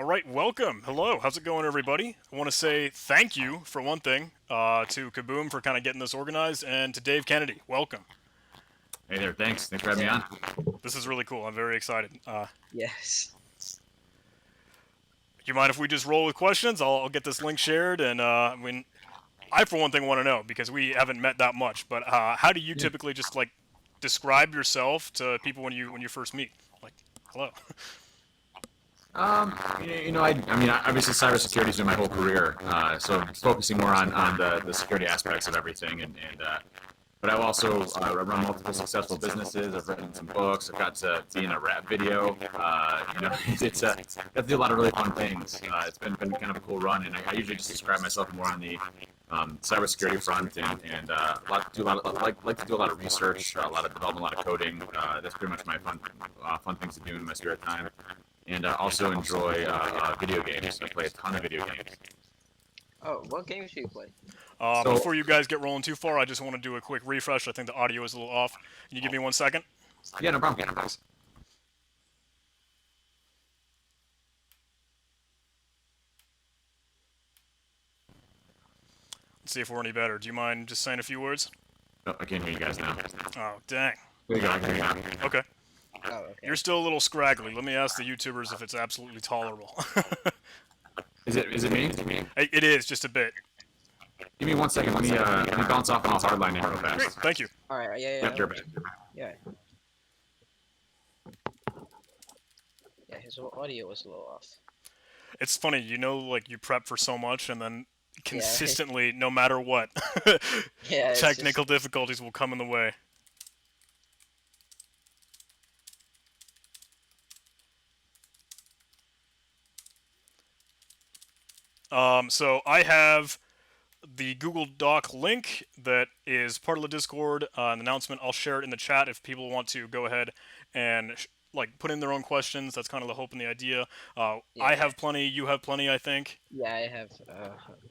All right, welcome. Hello, how's it going, everybody? I want to say thank you, for one thing, to Kaboom for kind of getting this organized, and to Dave Kennedy. Welcome. Hey there, thanks. Thanks for having me on. This is really cool. I'm very excited. Yes. Do you mind if we just roll with questions? I'll get this link shared, and I, for one thing, want to know, because we haven't met that much, but how do you typically just, like, describe yourself to people when you first meet? Like, hello. I mean, obviously cybersecurity's been my whole career, so focusing more on the security aspects of everything, but I've also run multiple successful businesses. I've written some books. I've got to be in a rap video. It's got to do a lot of really fun things. It's been kind of a cool run, and I usually just describe myself more on the cybersecurity front, and like to do a lot of research, a lot of development, a lot of coding. That's pretty much my fun things to do in my spare time. And also enjoy video games. I play a ton of video games. Oh, what games do you play? Before you guys get rolling too far, I just want to do a quick refresh. I think the audio is a little off. Can you give me 1 second? Yeah, no problem. Let's see if we're any better. Do you mind just saying a few words? Oh, I can't hear you guys now. Oh, dang. There you go. I can hear you now. Okay. Oh, okay. You're still a little scraggly. Let me ask the YouTubers if it's absolutely tolerable. Is it me? It is, just a bit. Give me 1 second. Let me bounce off on a hard line in real fast. Great, thank you. All right. Yeah. Yep, you're back. Yeah. Yeah. His audio was a little off. It's funny, like you prep for so much and then consistently, no matter what, Yeah. technical difficulties will come in the way. So I have the Google Doc link that is part of the Discord, an announcement. I'll share it in the chat if people want to go ahead and put in their own questions. That's kind of the hope and the idea. I have plenty. You have plenty, I think. Yeah, I have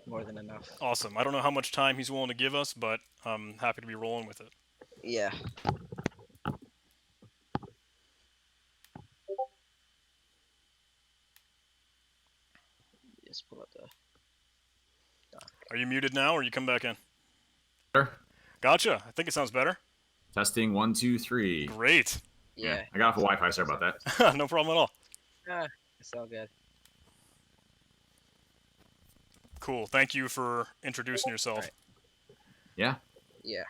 more than enough. Awesome. I don't know how much time he's willing to give us, but I'm happy to be rolling with it. Yeah. Just pull up the. Are you muted now, or you come back in? Sure. Gotcha. I think it sounds better. Testing 1, 2, 3. Great. Yeah. I got off of Wi-Fi. Sorry about that. No problem at all. It's all good. Cool. Thank you for introducing yourself. Right. Yeah. Yeah.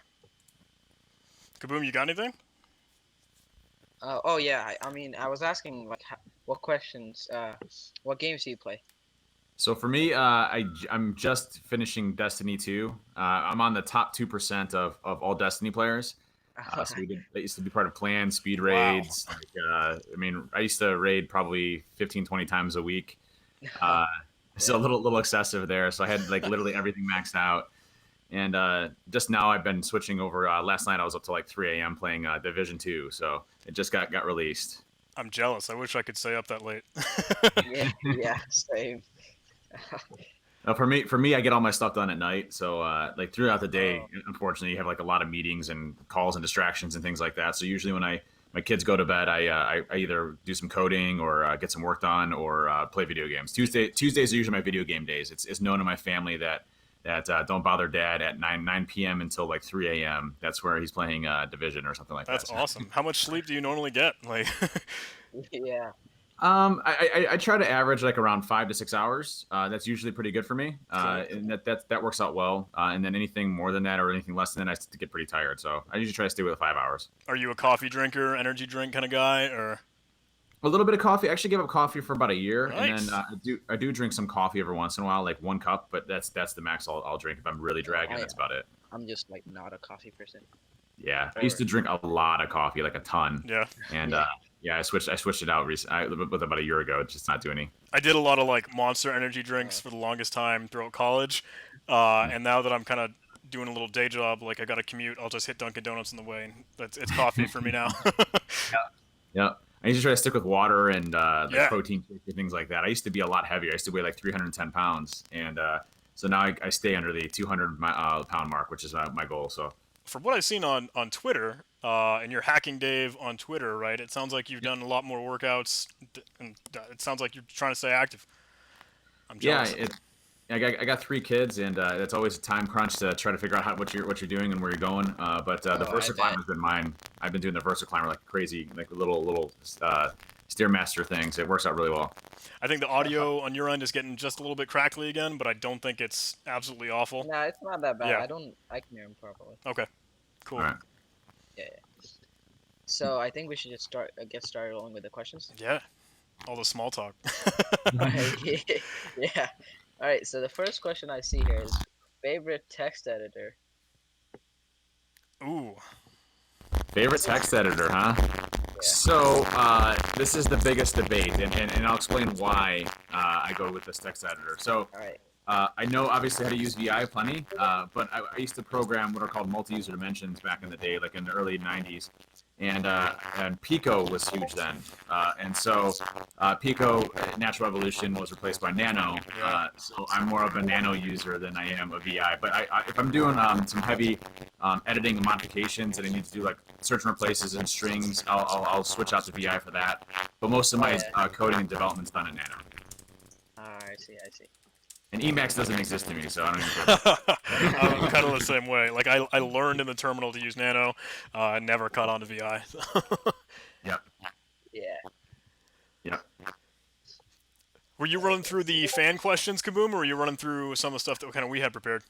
Kaboom, you got anything? Oh yeah. I mean, I was asking what questions. What games do you play? So for me, I'm just finishing Destiny 2. I'm on the top 2% of all Destiny players. So I used to be part of clans, speed raids. Wow. I mean, I used to raid probably 15, 20 times a week. So a little excessive there. So I had literally everything maxed out. And just now I've been switching over. Last night I was up to 3 a.m. playing Division 2. So it just got released. I'm jealous. I wish I could stay up that late. Yeah. Same. For me, I get all my stuff done at night. So throughout the day, unfortunately, you have a lot of meetings and calls and distractions and things like that. So usually when my kids go to bed, I either do some coding or get some work done or play video games. Tuesdays are usually my video game days. It's known in my family that don't bother dad at 9 p.m. until 3 a.m. That's where he's playing Division or something like that. That's awesome. How much sleep do you normally get? Yeah. I try to average around 5 to 6 hours. That's usually pretty good for me, and that works out well. And then anything more than that or anything less than that, I get pretty tired. So I usually try to stay with 5 hours. Are you a coffee drinker, energy drink kind of guy, or? A little bit of coffee. I actually gave up coffee for about a year, Nice. And then I do drink some coffee every once in a while, 1 cup. But that's the max I'll drink if I'm really dragging. That's about it. I'm just not a coffee person. Yeah, I used to drink a lot of coffee, a ton. Yeah. And yeah, I switched it out with about a year ago. Just not doing any. I did a lot of Monster energy drinks for the longest time throughout college, and now that I'm kind of doing a little day job, I got to commute, I'll just hit Dunkin' Donuts on the way, and it's coffee for me now. Yeah. I used to try to stick with water and protein shakes and things like that. I used to be a lot heavier. I used to weigh 310 pounds, and so now I stay under the 200 pound mark, which is my goal. So from what I've seen on Twitter, and you're Hacking Dave on Twitter, right? It sounds like you've done a lot more workouts, and it sounds like you're trying to stay active. I'm Yeah, jealous. I got three kids, and it's always a time crunch to try to figure out what you're doing and where you're going. But the Oh, I VersaClimb bet. has been mine. I've been doing the VersaClimber like crazy, like little Stairmaster things. It works out really well. I think the audio on your end is getting just a little bit crackly again, but I don't think it's absolutely awful. Nah, it's not that bad. Yeah. I can hear him properly. Okay. All Cool. right. Yeah, yeah. So I think we should just get started along with the questions. Yeah. All the small talk. Alright, yeah. All right. So the first question I see here is favorite text editor. Ooh. Favorite text editor, huh? Yeah. So this is the biggest debate, and I'll explain why I go with this text editor. So All right. I know obviously how to use VI plenty, but I used to program what are called multi-user dimensions back in the day, like in the early '90s, and Pico was huge then, and so Pico Natural Evolution was replaced by Nano. So I'm more of a Nano user than I am a VI. But if I'm doing some heavy editing and modifications and I need to do like search and replaces and strings, I'll switch out to VI for that. But most of my coding and development's done in Nano. I see. I see. And Emacs doesn't exist to me, so I don't even care. I'm kind of the same way. Like I learned in the terminal to use Nano, never caught on to VI. Yep. Yeah. Yep. Were you running through the fan questions, Kaboom, or were you running through some of the stuff that kind of we had prepared?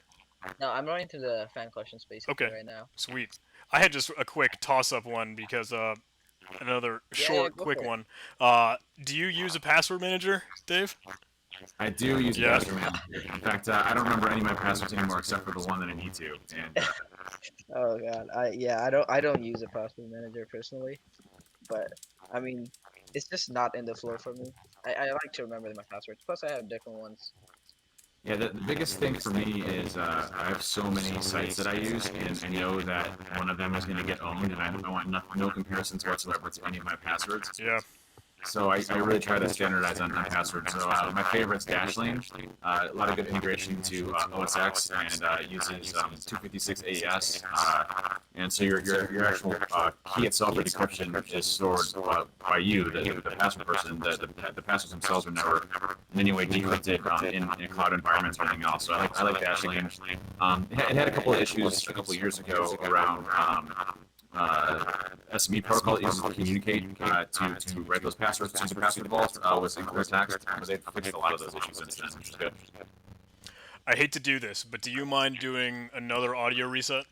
No, I'm running through the fan questions basically Okay, right now. sweet. I had just a quick toss-up one because another short, Go quick for it. one. Do you use a password manager, Dave? I do use Yeah. Password Manager. In fact, I don't remember any of my passwords anymore except for the one that I need to. And Oh God. I don't use a password manager personally, but I mean, it's just not in the flow for me. I like to remember my passwords. Plus, I have different ones. yeah, the biggest thing for me is I have so many sites that I use, and I know that one of them is going to get owned, and I want no comparisons whatsoever to any of my passwords. Yeah. So I really try to standardize on passwords. So my favorite's Dashlane. A lot of good integration to OS X and uses 256 AES. And so your actual key itself for decryption is stored by you, the password person. The passwords themselves are never in any way decrypted in cloud environments or anything else. So I like Dashlane. It had a couple of issues a couple of years ago around SME protocol it uses to communicate to write those passwords to the password vault was in clear text, but they've fixed a lot of those issues since then, which is good. I hate to do this, but do you mind doing another audio reset?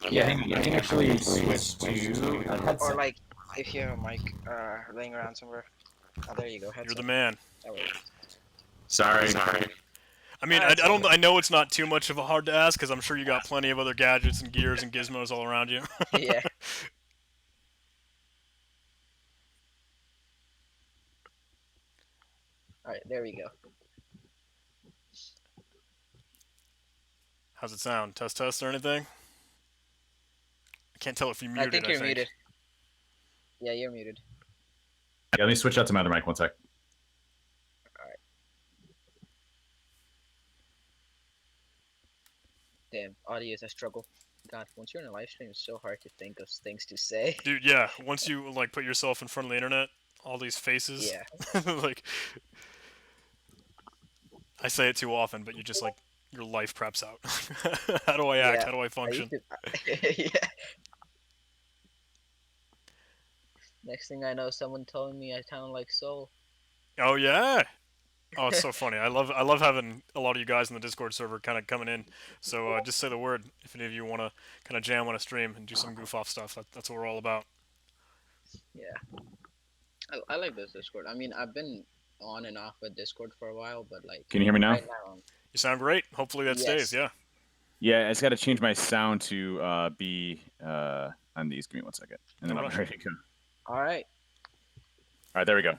Yeah, I can actually switch to a Or headset. like, if you have a mic laying around somewhere. Oh, there you go. You're Headset. the man. That works. Sorry. I mean, I That's don't. okay. I know it's not too much of a hard to ask because I'm sure you got plenty of other gadgets and gears and gizmos all around you. Yeah. All right. There we go. How's it sound? Test or anything? I can't tell if you're I muted. think you're muted. Yeah, you're muted. Yeah, let me switch out to my other mic 1 sec. Damn, audio is a struggle. God, once you're in a live stream, it's so hard to think of things to say. Dude, yeah. Once you like put yourself in front of the internet, all these faces. Yeah. Like, I say it too often, but you just like your life preps out. How do I act? Yeah. How do I function? Yeah. Next thing I know, someone telling me I sound like Soul. Oh yeah. Oh, it's so funny. I love having a lot of you guys in the Discord server kind of coming in. So just say the word if any of you want to kind of jam on a stream and do some goof off stuff. That's what we're all about. Yeah. I like this Discord. I mean, I've been on and off with Discord for a while, but like Can you hear me now? right now, You sound great. Hopefully that stays. Yes. Yeah. Yeah, I just got to change my sound to be on these. Give me 1 second, and then No I'm rush. ready to go. all right. All right, there we go.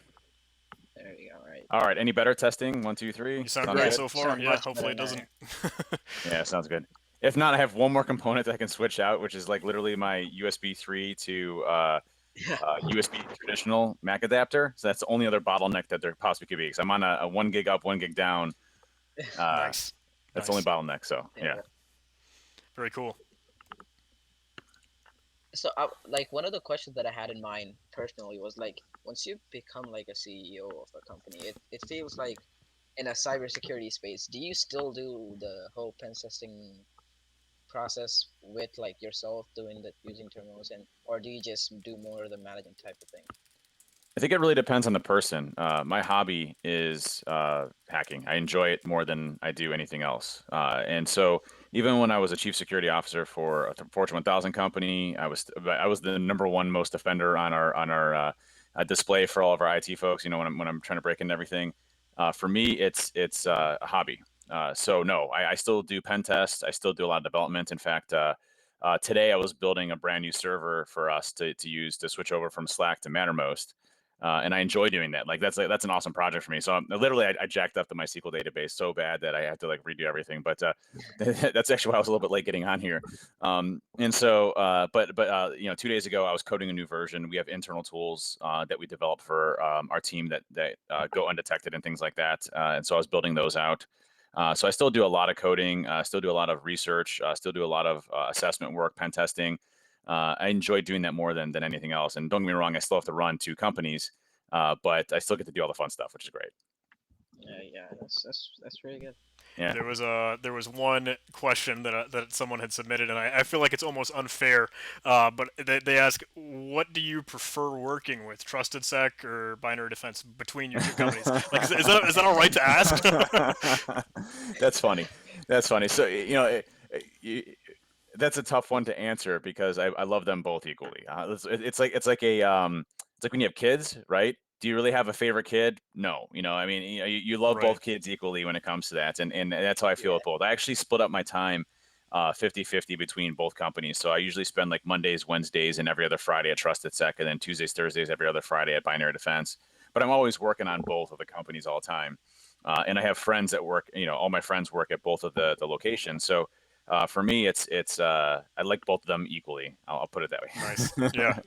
There we go. All right. All right, any better testing? 1, 2, 3. You sound Sound great good? so far. Sound Yeah. much Hopefully it better doesn't. Yeah, sounds good. If not, I have one more component that I can switch out, which is like literally my USB 3 to Yeah. USB traditional Mac adapter. So that's the only other bottleneck that there possibly could be. Because I'm on a 1 gig up, 1 gig down. Nice. That's the only bottleneck. So yeah. Very cool. So, like one of the questions that I had in mind personally was like, once you become like a CEO of a company, it feels like in a cybersecurity space, do you still do the whole pen testing process with like yourself doing the using terminals, and or do you just do more of the managing type of thing? I think it really depends on the person. My hobby is hacking. I enjoy it more than I do anything else. And so, even when I was a chief security officer for a Fortune 1000 company, I was the number one most offender on our display for all of our IT folks. You know, when I'm trying to break into everything. For me, it's a hobby. So no, I still do pen tests. I still do a lot of development. In fact. Today, I was building a brand new server for us to use to switch over from Slack to Mattermost, and I enjoy doing that. That's an awesome project for me. So literally, I jacked up the MySQL database so bad that I had to like redo everything. But that's actually why I was a little bit late getting on here. And so, but 2 days ago, I was coding a new version. We have internal tools that we develop for our team that go undetected and things like that. And so I was building those out. So I still do a lot of coding, still do a lot of research, still do a lot of assessment work, pen testing. I enjoy doing that more than anything else. And don't get me wrong, I still have to run two companies, but I still get to do all the fun stuff, which is great. Yeah, yeah, that's really good. Yeah. There was one question that someone had submitted, and I feel like it's almost unfair. But they ask, what do you prefer working with, Trusted Sec or Binary Defense, between your two companies? Like, is that all right to ask? That's funny. That's funny. So that's a tough one to answer because I love them both equally. It's like when you have kids, right? Do you really have a favorite kid? No. I mean, you love Right. both kids equally when it comes to that, and that's how I feel Yeah, with both. I actually split up my time 50-50 between both companies. So I usually spend like Mondays, Wednesdays, and every other Friday at Trusted Sec, and then Tuesdays, Thursdays, every other Friday at Binary Defense. But I'm always working on both of the companies all the time. And I have friends that work, all my friends work at both of the locations. So for me, I like both of them equally. I'll put it that Nice. way. Yeah.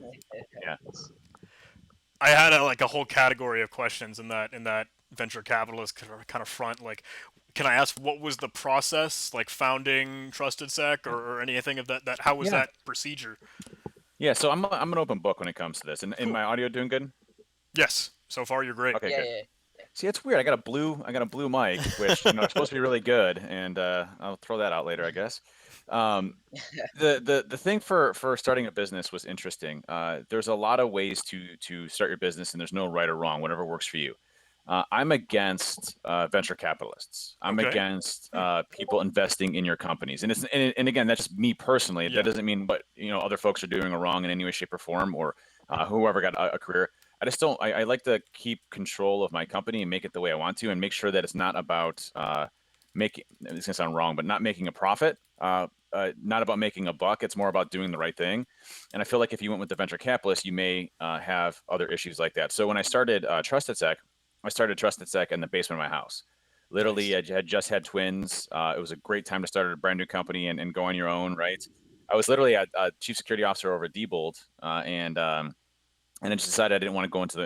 Yeah. I had a whole category of questions in that venture capitalist kind of front. Like, can I ask what was the process, like founding Trusted Sec, or anything of that? How was Yeah. that procedure? Yeah. So I'm an open book when it comes to this. And Cool. my audio doing good? Yes. So far, you're great. Okay, yeah, good. yeah. See, it's weird. I got a blue mic, which is supposed to be really good, and I'll throw that out later, I guess. Um, the thing for starting a business was interesting. There's a lot of ways to start your business, and there's no right or wrong, whatever works for you. I'm against venture capitalists. I'm Okay. against people investing in your companies, and again, that's just me personally. Yeah. That doesn't mean what other folks are doing are wrong in any way, shape, or form, or whoever got a career. I just don't. I like to keep control of my company and make it the way I want to, and make sure that it's not about making. It's gonna sound wrong, but not making a profit. Not about making a buck. It's more about doing the right thing. And I feel like if you went with the venture capitalist, you may have other issues like that. So when I started Trusted Sec, I started Trusted Sec in the basement of my house. Literally, Nice. I had just had twins. It was a great time to start a brand new company and go on your own, right? I was literally a chief security officer over at Diebold, and I just decided I didn't want to go into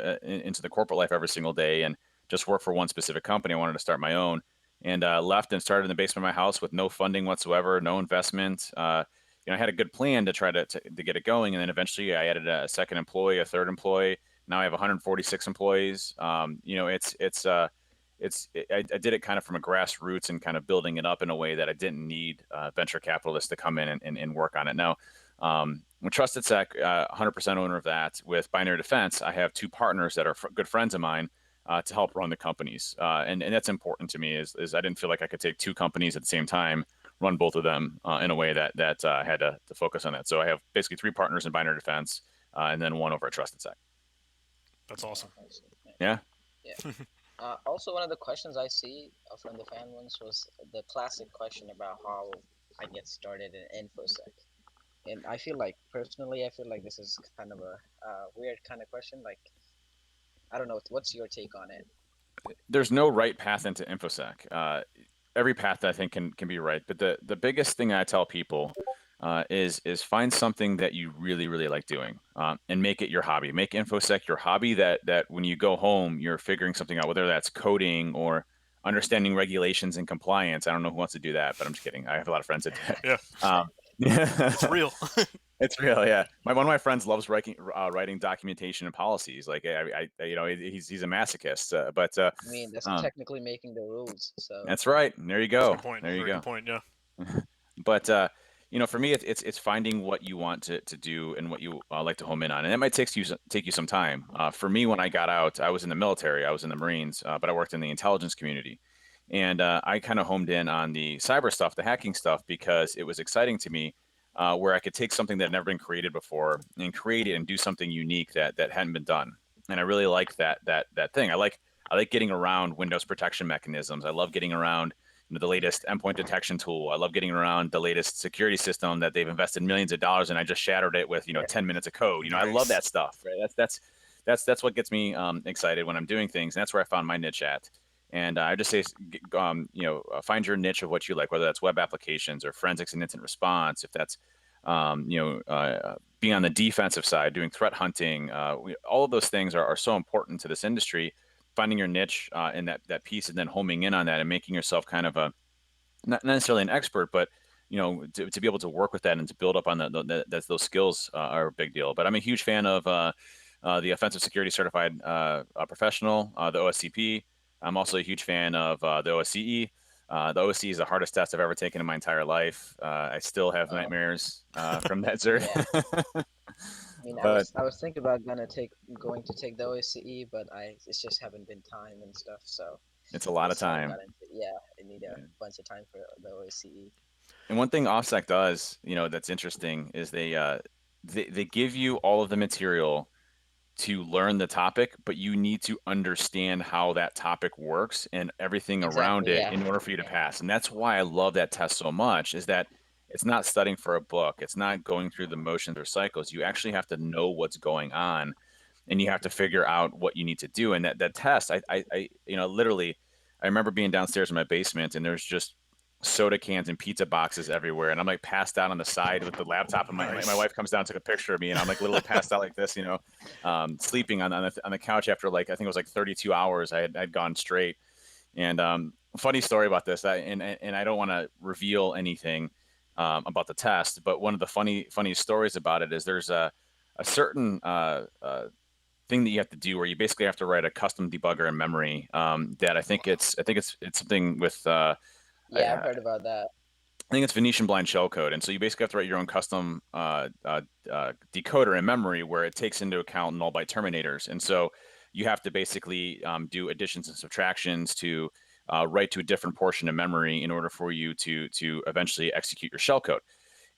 the corporate life every single day and just work for one specific company. I wanted to start my own, and left and started in the basement of my house with no funding whatsoever, no investment. I had a good plan to try to get it going, and then eventually I added a second employee, a third employee. Now I have 146 employees. I did it kind of from a grassroots and kind of building it up in a way that I didn't need venture capitalists to come in and work on it. Now, with Trusted Sec, 100% owner of that. With Binary Defense, I have two partners that are good friends of mine to help run the companies, and that's important to me. Is I didn't feel like I could take two companies at the same time, run both of them in a way that I had to focus on that. So I have basically three partners in Binary Defense, and then one over at Trusted Sec. That's awesome. Yeah. Yeah. Also, one of the questions I see from the fan ones was the classic question about how I get started in InfoSec. And I feel like, personally, I feel like this is kind of a weird kind of question. Like, I don't know, what's your take on it? There's no right path into InfoSec. Every path I think can be right, but the biggest thing I tell people is find something that you really really like doing, and make it your hobby. Make InfoSec your hobby. That when you go home, you're figuring something out, whether that's coding or understanding regulations and compliance. I don't know who wants to do that, but I'm just kidding. I have a lot of friends that do Yeah. that. It's real. It's real, yeah. One of my friends loves writing documentation and policies. Like he's a masochist. I mean, that's Um, technically making the rules. So that's right. There you That's a go. good point. There you Very good go. point. Yeah. But for me, it's finding what you want to do and what you like to home in on, and it might take you some time. For me, when I got out, I was in the military, I was in the Marines, but I worked in the intelligence community, and I kind of homed in on the cyber stuff, the hacking stuff, because it was exciting to me, where I could take something that had never been created before and create it and do something unique that hadn't been done. And I really like that thing. I like getting around Windows protection mechanisms. I love getting around the latest endpoint detection tool. I love getting around the latest security system that they've invested millions of dollars in. I just shattered it with 10 minutes of code. I love Nice. that stuff. Right? That's what gets me excited when I'm doing things, and that's where I found my niche at. And I just say, find your niche of what you like, whether that's web applications or forensics and incident response. If that's being on the defensive side, doing threat hunting, all of those things are so important to this industry. Finding your niche in that piece, and then homing in on that, and making yourself kind of a not necessarily an expert, but to be able to work with that and to build up on those skills are a big deal. But I'm a huge fan of the Offensive Security Certified Professional, the OSCP. I'm also a huge fan of the OSCE. The OSCE is the hardest test I've ever taken in my entire life. I still have uh, nightmares from that, sir. yeah. I mean, I But was I was thinking about going to take the OSCE, but it's just haven't been time and stuff. So it's a lot of that's how I time. got into. Yeah, I need a Yeah. bunch of time for the OSCE. And one thing OffSec does, that's interesting, is they give you all of the material to learn the topic, but you need to understand how that topic works and everything around Exactly. it Yeah. in order for you to Yeah. pass. And that's why I love that test so much, is that it's not studying for a book. It's not going through the motions or cycles. You actually have to know what's going on, and you have to figure out what you need to do. And that test, literally, I remember being downstairs in my basement, and there's just soda cans and pizza boxes everywhere, and I'm like passed out on the side with the laptop, and my Nice. wife comes down and took a picture of me, and I'm like literally passed out like this, sleeping on the couch after, like, I think it was like 32 hours. I'd gone straight. And funny story about this, and I don't want to reveal anything about the test, but one of the funny stories about it is there's a certain thing that you have to do where you basically have to write a custom debugger in memory. That I think it's something with Yeah, I've heard about that. I think it's Venetian blind shellcode, and so you basically have to write your own custom decoder in memory where it takes into account null byte terminators, and so you have to basically do additions and subtractions to write to a different portion of memory in order for you to eventually execute your shellcode.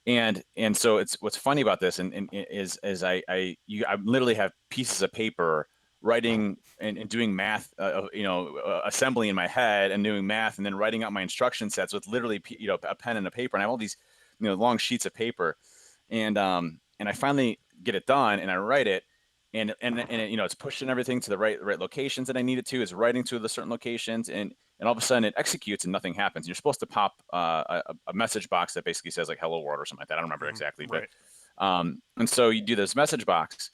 And so it's what's funny about this, and is I literally have pieces of paper writing and doing math, assembly in my head and doing math, and then writing out my instruction sets with literally a pen and a paper, and I have all these long sheets of paper, and I finally get it done, and I write it. And it's pushing everything to the right locations that I need it to. It's writing to the certain locations, and all of a sudden it executes and nothing happens. You're supposed to pop a message box that basically says like "Hello World" or something like that. I don't remember exactly, but Right. and so you do this message box,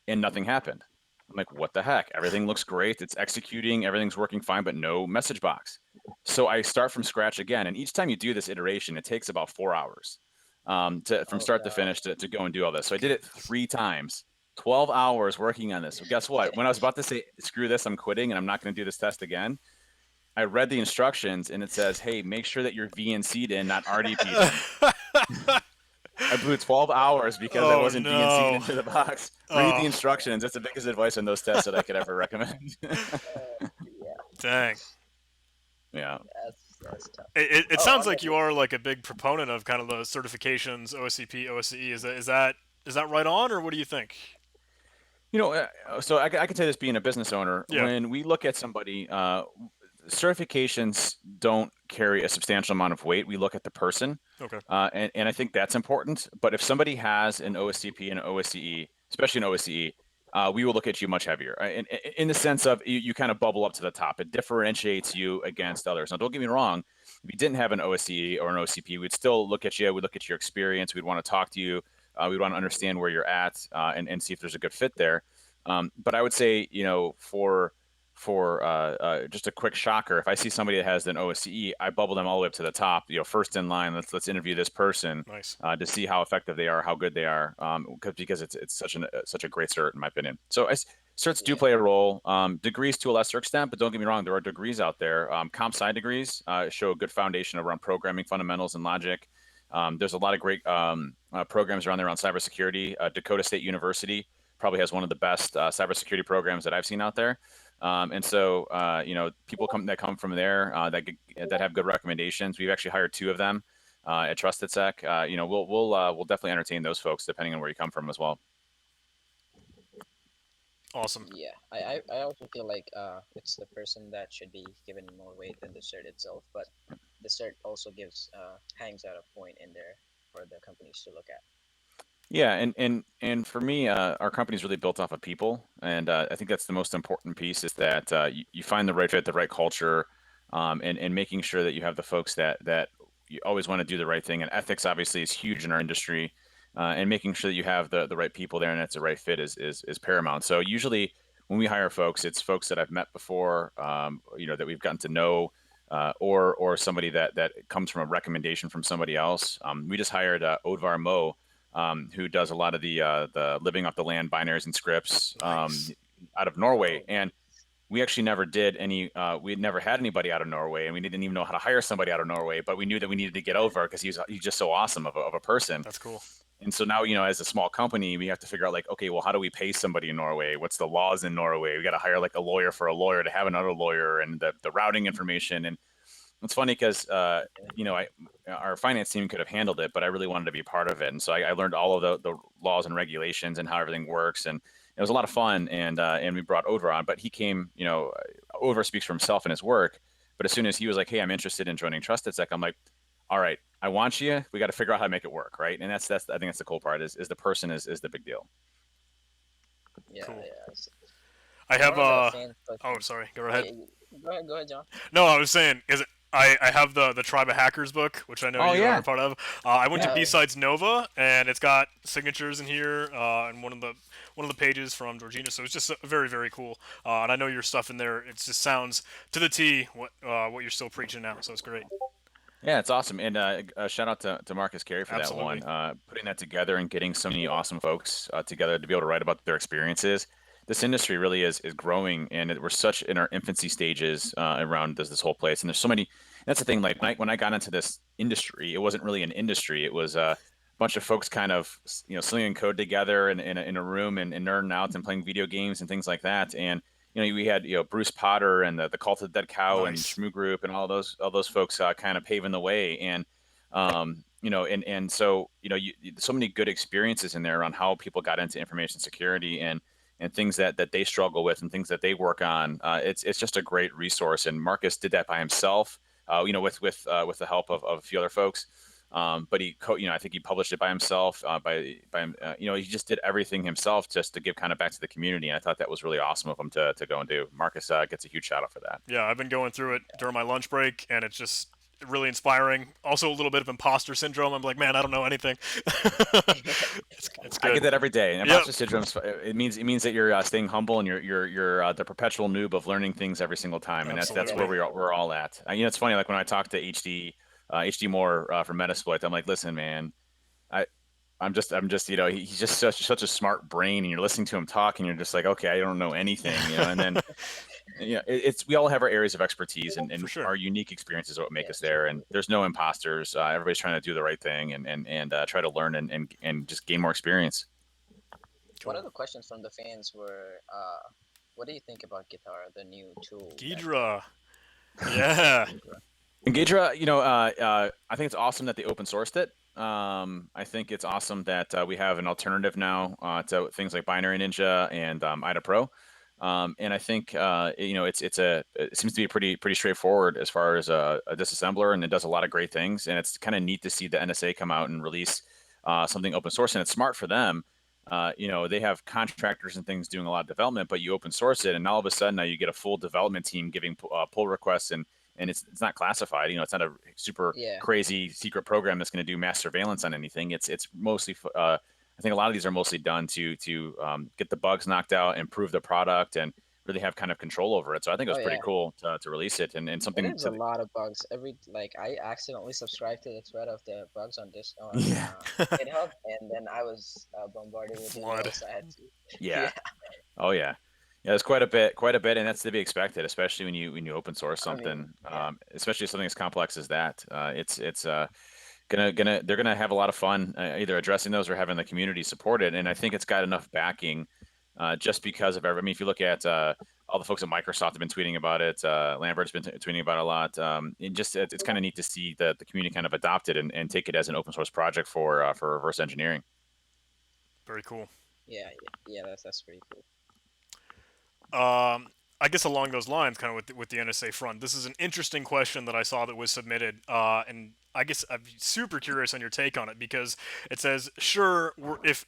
and nothing happened. I'm like, what the heck? Everything looks great. It's executing. Everything's working fine, but no message box. So I start from scratch again, and each time you do this iteration, it takes about 4 hours from Oh start to God. finish to go and do all this. So I did it 3 times. 12 hours working on this. So guess what? When I was about to say, screw this, I'm quitting and I'm not going to do this test again, I read the instructions and it says, hey, make sure that you're VNC'd in, not RDP'd in. I blew 12 hours because I Oh wasn't VNC'd no. into the box. Read the Oh, instructions. That's the biggest advice on those tests that I could ever recommend. Yeah, dang. Yeah. that's tough. It Oh, sounds on the like you are like a big proponent of kind of the certifications, OSCP, OSCE. Is that right on, or what do you think? So I can say this being a business owner, Yeah. when we look at somebody, certifications don't carry a substantial amount of weight. We look at the person, Okay. and I think that's important. But if somebody has an OSCP and an OSCE, especially an OSCE, we will look at you much heavier. In the sense of you kind of bubble up to the top. It differentiates you against others. Now, don't get me wrong. If you didn't have an OSCE or an OCP, we'd still look at you. We'd look at your experience. We'd want to talk to you. We'd want to understand where you're at and see if there's a good fit there. But I would say, for just a quick shocker, if I see somebody that has an OSCE, I bubble them all the way up to the top. First in line. Let's interview this person Nice. to see how effective they are, how good they are, because it's such a great cert in my opinion. So certs do Yeah. play a role. Degrees to a lesser extent, but don't get me wrong, there are degrees out there. Comp sci degrees show a good foundation around programming fundamentals and logic. There's a lot of great programs around there on cybersecurity. Dakota State University probably has one of the best cybersecurity programs that I've seen out there. And so, people that come from there that have good recommendations. We've actually hired 2 of them at Trusted Sec. We'll definitely entertain those folks depending on where you come from as well. Awesome. Yeah, I also feel like it's the person that should be given more weight than the cert itself, but the cert also gives hangs out a point in there for the companies to look at. Yeah, and for me, our company's really built off of people, and I think that's the most important piece is that you find the right fit, the right culture, and making sure that you have the folks that you always want to do the right thing. And ethics obviously is huge in our industry, and making sure that you have the right people there and it's the right fit is paramount. So usually when we hire folks, it's folks that I've met before, that we've gotten to know. Or somebody that comes from a recommendation from somebody else. We just hired Odvar Mo, who does a lot of the living off the land binaries and scripts Nice. out of Norway. And we actually never did any. We had never had anybody out of Norway, and we didn't even know how to hire somebody out of Norway. But we knew that we needed to get over because he's just so awesome of a person. That's cool. And so now, as a small company, we have to figure out like, okay, well, how do we pay somebody in Norway? What's the laws in Norway? We got to hire like a lawyer for a lawyer to have another lawyer and the routing information. And it's funny because our finance team could have handled it, but I really wanted to be part of it, and so I learned all of the laws and regulations and how everything works, and it was a lot of fun. And we brought Odvar on, but he came. Odvar speaks for himself in his work, but as soon as he was like, "Hey, I'm interested in joining Trusted Sec," I'm like, "All right, I want you. We got to figure out how to make it work, right?" And that's I think that's the cool part is the person is the big deal. Yeah, Cool. yeah. I have One of the fan Oh, questions. sorry. Go Yeah, ahead. go ahead, John. No, I was saying is it. I have the Tribe of Hackers book, which I know Oh you are yeah, a part of. I went to Yeah, B-Sides Nova, and it's got signatures in here, and one of the pages from Georgina. So it's just very very cool. And I know your stuff in there. It just sounds to the T what you're still preaching now. So it's great. yeah, it's awesome. And shout out to Marcus Carey for that Absolutely. one, putting that together and getting so many awesome folks together to be able to write about their experiences. This industry really is growing, and we're such in our infancy stages around this whole place. And there's so many. That's the thing. Like when I got into this industry, it wasn't really an industry. It was a bunch of folks kind of slinging code together in a room and nerding out and playing video games and things like that. And we had Bruce Potter and the Cult of the Dead Cow and Nice. Shmoo Group and all those folks kind of paving the way. And and so so many good experiences in there around how people got into information security and things that they struggle with and things that they work on. It's just a great resource. And Marcus did that by himself, with the help of a few other folks. But I think he published it by himself. He just did everything himself just to give kind of back to the community. And I thought that was really awesome of him to go and do. Marcus gets a huge shout out for that. Yeah, I've been going through it during my lunch break, and it's just really inspiring. Also, a little bit of imposter syndrome. I'm like, man, I don't know anything. It's I good. get that every day. And Yep. imposter syndrome, it means that you're staying humble and you're the perpetual noob of learning things every single time, and that's where Absolutely. we're all at. It's funny. Like when I talk to HD Moore from Metasploit, I'm like, listen, man, I. I'm just, he's just such a smart brain, and you're listening to him talk, and you're just like, okay, I don't know anything, and then, we all have our areas of expertise, and For sure. our unique experiences are what make yeah. us there, and there's no imposters. Everybody's trying to do the right thing, and try to learn and just gain more experience. One Cool. of the questions from the fans were, what do you think about Guitar, the new tool? Ghidra. Yeah. Engagera, I think it's awesome that they open sourced it. I think it's awesome that we have an alternative now to things like Binary Ninja and IDA Pro. And I think it seems to be pretty straightforward as far as a disassembler, and it does a lot of great things. And it's kind of neat to see the NSA come out and release something open source, and it's smart for them. They have contractors and things doing a lot of development, but you open source it, and all of a sudden now you get a full development team giving pull requests, and it's not classified. It's not a super Yeah, crazy secret program that's going to do mass surveillance on anything. It's mostly I think a lot of these are mostly done to get the bugs knocked out, improve the product, and really have kind of control over it. So I think it Oh was pretty yeah, cool to release it and something there's a to lot of bugs. I accidentally subscribed to the thread of the bugs on this on yeah. GitHub, and then I was bombarded with Flood. emails. I had to, Yeah. yeah, Oh yeah. Yeah, it's quite a bit, and that's to be expected, especially when you open source I mean, something, yeah, especially something as complex as that. It's gonna they're gonna have a lot of fun either addressing those or having the community support it. And I think it's got enough backing, just because of every. I mean, if you look at all the folks at Microsoft have been tweeting about it. Lambert's been tweeting about it a lot. And just it's kind of neat to see the community kind of adopt it and take it as an open source project for reverse engineering. Very cool. yeah. That's pretty cool. I guess along those lines, kind of with the NSA front, this is an interesting question that I saw that was submitted, and I guess I'm super curious on your take on it because it says, sure, if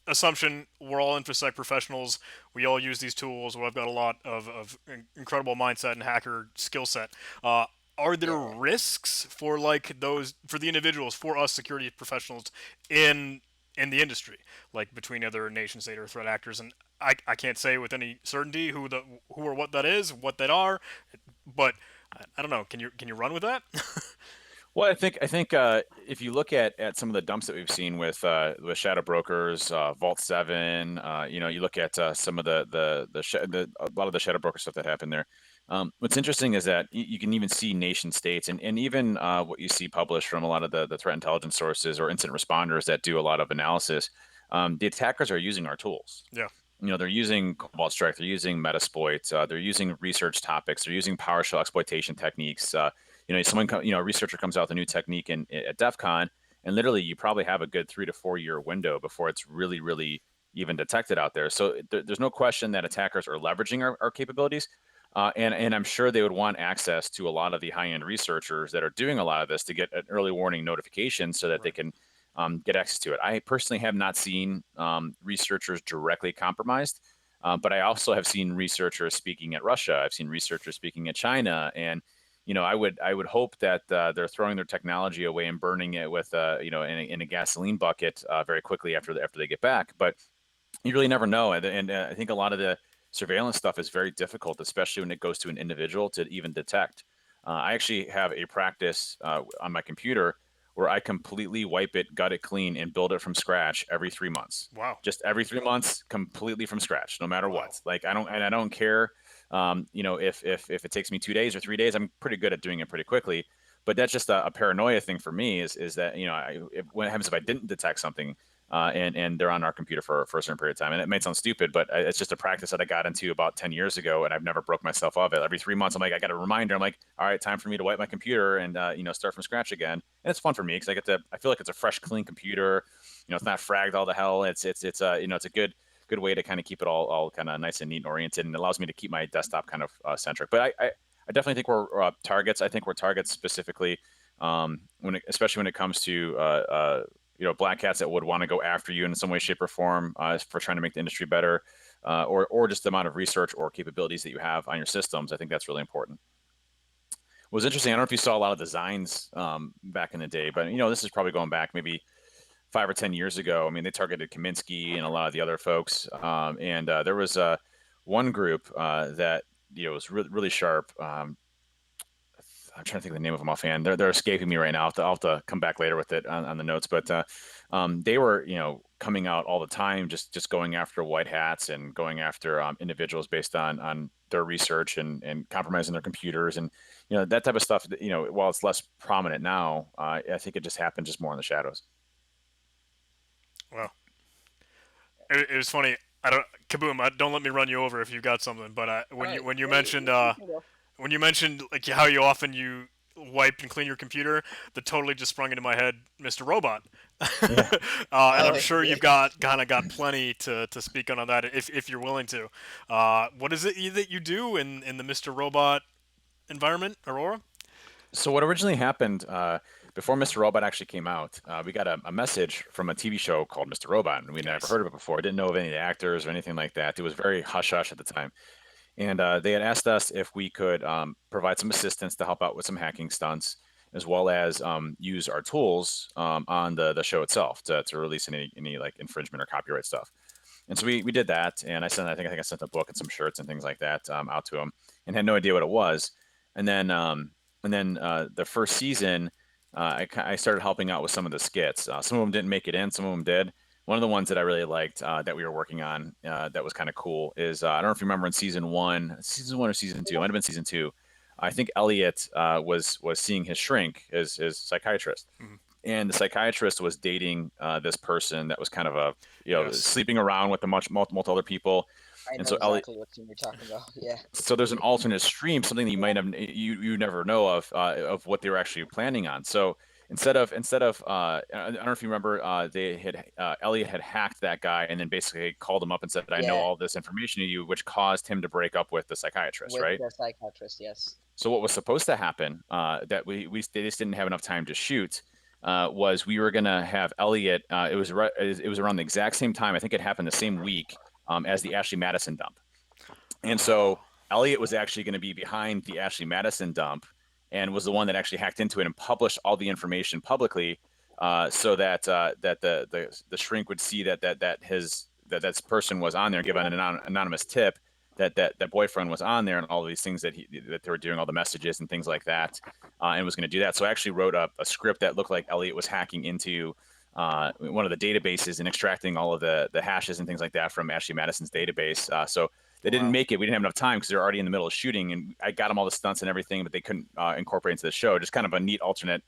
assumption we're all infosec professionals, we all use these tools, we've got a lot of incredible mindset and hacker skill set. Are there Yeah. risks for like those for the individuals for us security professionals in the industry, like between other nation state or threat actors? And I can't say with any certainty who or what that is, what they are, but I don't know. Can you run with that? Well, I think if you look at some of the dumps that we've seen with shadow brokers, Vault 7, you look at some of a lot of the shadow broker stuff that happened there. What's interesting is that you can even see nation states and even what you see published from a lot of the threat intelligence sources or incident responders that do a lot of analysis. The attackers are using our tools. Yeah. They're using Cobalt Strike, they're using Metasploit, they're using research topics, they're using PowerShell exploitation techniques. A researcher comes out with a new technique at DEF CON, and literally you probably have a good 3 to 4 year window before it's really, really even detected out there. So there's no question that attackers are leveraging our capabilities. And I'm sure they would want access to a lot of the high end researchers that are doing a lot of this to get an early warning notification so that they Right. can get access to it. I personally have not seen researchers directly compromised, but I also have seen researchers speaking at Russia. I've seen researchers speaking at China, and I would hope that they're throwing their technology away and burning it with in a gasoline bucket very quickly after they get back. But you really never know, and I think a lot of the surveillance stuff is very difficult, especially when it goes to an individual to even detect. I actually have a practice on my computer where I completely wipe it, gut it clean, and build it from scratch every 3 months. Wow. Just every 3 months, completely from scratch, no matter Wow. what. Like I don't care. If it takes me 2 days or 3 days, I'm pretty good at doing it pretty quickly. But that's just a paranoia thing for me. Is that what happens if I didn't detect something? And they're on our computer for a certain period of time. And it may sound stupid, but it's just a practice that I got into about 10 years ago, and I've never broke myself of it. Every 3 months, I'm like, I got a reminder. I'm like, all right, time for me to wipe my computer and start from scratch again. And it's fun for me because I feel like it's a fresh, clean computer. It's not fragged all the hell. It's a good way to kind of keep it all kind of nice and neat and oriented, and it allows me to keep my desktop kind of centric. But I definitely think we're targets. I think we're targets specifically especially when it comes to black hats that would want to go after you in some way, shape, or form for trying to make the industry better, or just the amount of research or capabilities that you have on your systems. I think that's really important. What was interesting. I don't know if you saw a lot of designs back in the day, but this is probably going back maybe 5 or 10 years ago. I mean, they targeted Kaminsky and a lot of the other folks, and there was one group that was really sharp. I'm trying to think of the name of them offhand. They're escaping me right now. I'll have to come back later with it on the notes. But they were, coming out all the time, just going after white hats and going after individuals based on their research and compromising their computers and that type of stuff. While it's less prominent now, I think it just happened just more in the shadows. Wow. It was funny. I don't Kaboom. Don't let me run you over if you've got something. But All right, when you yeah, mentioned you can go. when you mentioned like how you often you wipe and clean your computer, that totally just sprung into my head, Mr. Robot. Yeah. And Oh I'm sure yeah. you've got plenty to speak on that if you're willing to. What is it that you do in the Mr. Robot environment, Aurora? So what originally happened before Mr. Robot actually came out, we got a message from a TV show called Mr. Robot, and we'd never Nice. heard of it before. Didn't know of any of the actors or anything like that. It was very hush hush at the time, and they had asked us if we could provide some assistance to help out with some hacking stunts, as well as use our tools on the show itself to release any like infringement or copyright stuff. And so we did that, and I think I sent a book and some shirts and things like that out to him, and had no idea what it was. And then the first season, I started helping out with some of the skits. Some of them didn't make it in, some of them did. One of the ones that I really liked that we were working on that was kind of cool is I don't know if you remember in season one or season two. It might have been season two. I think Elliot was seeing his shrink, his psychiatrist, Mhm. and the psychiatrist was dating this person that was kind of a Yes. sleeping around with multiple other people. I And know so Elliot, exactly what scene you're talking about. Yeah. so there's an alternate stream, something that you might have you never know of what they were actually planning on. So instead of I don't know if you remember, they had Elliot had hacked that guy and then basically called him up and said, I know Yeah. all this information to you, which caused him to break up with the psychiatrist, With right? the psychiatrist, yes. So what was supposed to happen that they just didn't have enough time to shoot was we were gonna have Elliot. It was around the exact same time. I think it happened the same week as the Ashley Madison dump. And so Oh. Elliot was actually going to be behind the Ashley Madison dump and was the one that actually hacked into it and published all the information publicly, so that the shrink would see that this person was on there and give an anonymous tip that boyfriend was on there and all of these things that they were doing, all the messages and things like that, and was going to do that. So I actually wrote up a script that looked like Elliot was hacking into one of the databases and extracting all of the hashes and things like that from Ashley Madison's database. So they didn't Wow. make it. We didn't have enough time because they're already in the middle of shooting, and I got them all the stunts and everything, but they couldn't incorporate into the show. Just kind of a neat alternate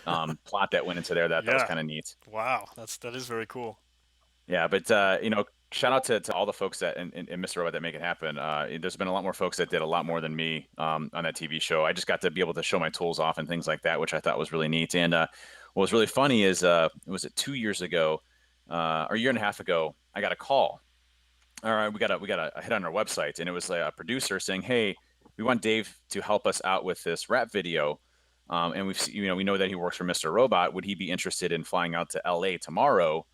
plot that went into there that was Yeah. kind of neat. Wow. That is very cool. Yeah, but shout out to all the folks that in Mr. Robot that make it happen. There's been a lot more folks that did a lot more than me on that TV show. I just got to be able to show my tools off and things like that, which I thought was really neat. And what was really funny is was it 2 years ago or a year and a half ago, I got a call. All right, we got a hit on our website, and it was a producer saying, "Hey, we want Dave to help us out with this rap video, and we know that he works for Mr. Robot. Would he be interested in flying out to LA tomorrow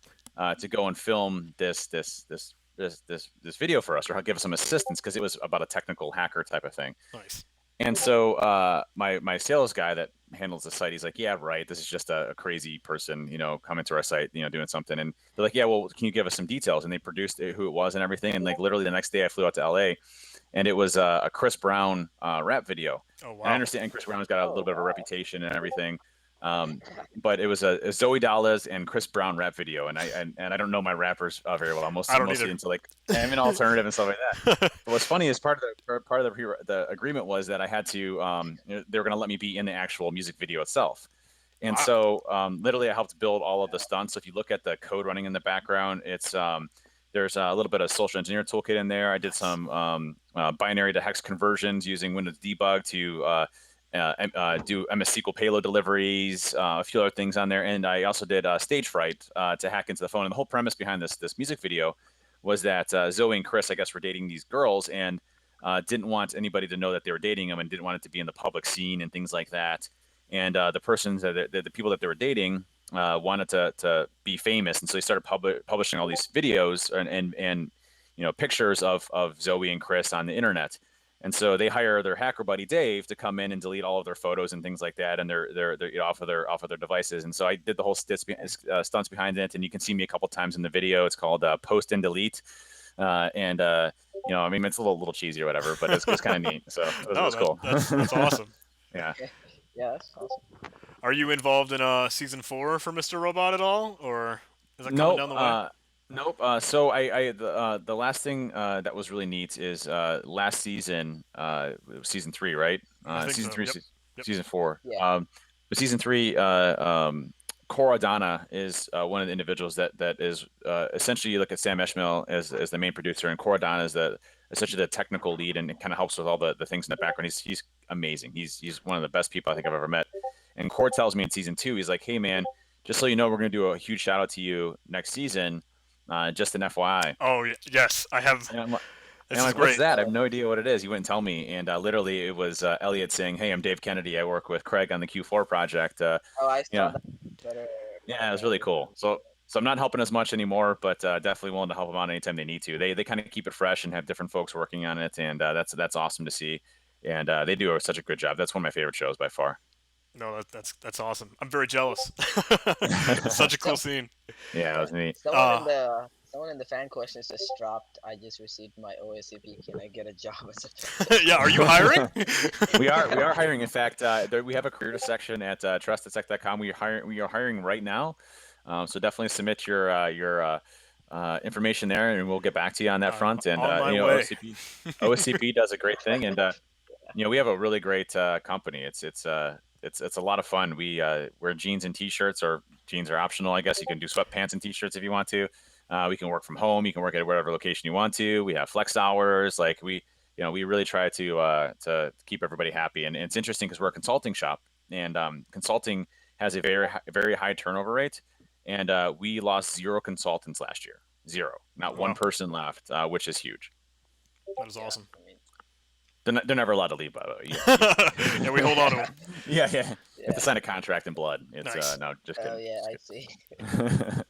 to go and film this video for us, or give us some assistance because it was about a technical hacker type of thing?" Nice. And so my sales guy that handles the site, he's like, "Yeah, right. This is just a crazy person, coming to our site, doing something." And they're like, "Yeah, well, can you give us some details?" And they produced who it was and everything. And like literally the next day, I flew out to LA, and it was a Chris Brown rap video. Oh And I wow. understand Chris Brown's got a Oh little bit of a wow. reputation and everything. But it was a Zoe Dallas and Chris Brown rap video, and I don't know my rappers very well. I'm I don't mostly either. into like ambient alternative and stuff like that. But what's funny is part of the agreement was that I had to they were going to let me be in the actual music video itself. And Wow. so literally I helped build all of the stunts. So if you look at the code running in the background, it's there's a little bit of social engineer toolkit in there. I did Nice. some binary to hex conversions using Windows Debug to do MS SQL payload deliveries, a few other things on there, and I also did stage fright to hack into the phone. And the whole premise behind this music video was that Zoe and Chris, I guess, were dating these girls and didn't want anybody to know that they were dating them and didn't want it to be in the public scene and things like that. And the people that they were dating wanted to be famous, and so they started publishing all these videos and pictures of Zoe and Chris on the internet. And so they hire their hacker buddy Dave to come in and delete all of their photos and things like that, and they're off of their devices. And so I did the whole stunts behind it, and you can see me a couple times in the video. It's called post and delete, and I mean it's a little cheesy or whatever, but it's kind of neat. So it No, was cool. that's awesome. Yeah. Yeah. Yeah, that's awesome. Are you involved in season 4 for Mr. Robot at all, or is that coming Nope. down the way? Nope. So the last thing that was really neat is last season, it was season three, right? I think Season so. three, Yep. Yep. season four. Yeah. But season three, Cora Donna is one of the individuals that is essentially, you look at Sam Esmail as the main producer, and Cora Donna is essentially the technical lead, and it kind of helps with all the things in the background. He's amazing. He's one of the best people I think I've ever met. And Cora tells me in season two, he's like, "Hey man, just so you know, we're going to do a huge shout out to you next season. Just an FYI." Oh yes, I have. And I'm, li- and This I'm is like, "What's great. that?" I have no idea what it is. He wouldn't tell me. And literally, it was Elliot saying, "Hey, I'm Dave Kennedy. I work with Craig on the Q4 project." Oh, I You saw know, that on Twitter. yeah, it was Yeah. really cool. So I'm not helping as much anymore, but definitely willing to help them out anytime they need to. They kind of keep it fresh and have different folks working on it, and that's awesome to see. And they do such a good job. That's one of my favorite shows by far. No, that's awesome. I'm very jealous. It's such a cool So, scene. Yeah, it yeah. was neat. Someone in Uh, the Someone in the fan questions just dropped. I just received my OSCP. Can I get a job as a pen tester? Yeah, are you hiring? We are hiring. In fact, we have a career section at trustedtech.com. We are hiring right now. So definitely submit your information there, and we'll get back to you on that I'm front. And on my way. OSCP does a great thing, and we have a really great company. It's a lot of fun. We wear jeans and t-shirts, or jeans are optional. I guess you can do sweatpants and t-shirts if you want to. We can work from home. You can work at whatever location you want to. We have flex hours. Like we really try to keep everybody happy. And it's interesting because we're a consulting shop, and consulting has a very high turnover rate. And we lost 0 consultants last year. 0, not one Wow, person left, which is huge. that is Yeah, awesome. I mean, They're never allowed to leave, by the way. Yeah, we hold on to them. Yeah. You have yeah. to sign a contract in blood. It's Nice. no, just Oh kidding. yeah, I Just see. kidding.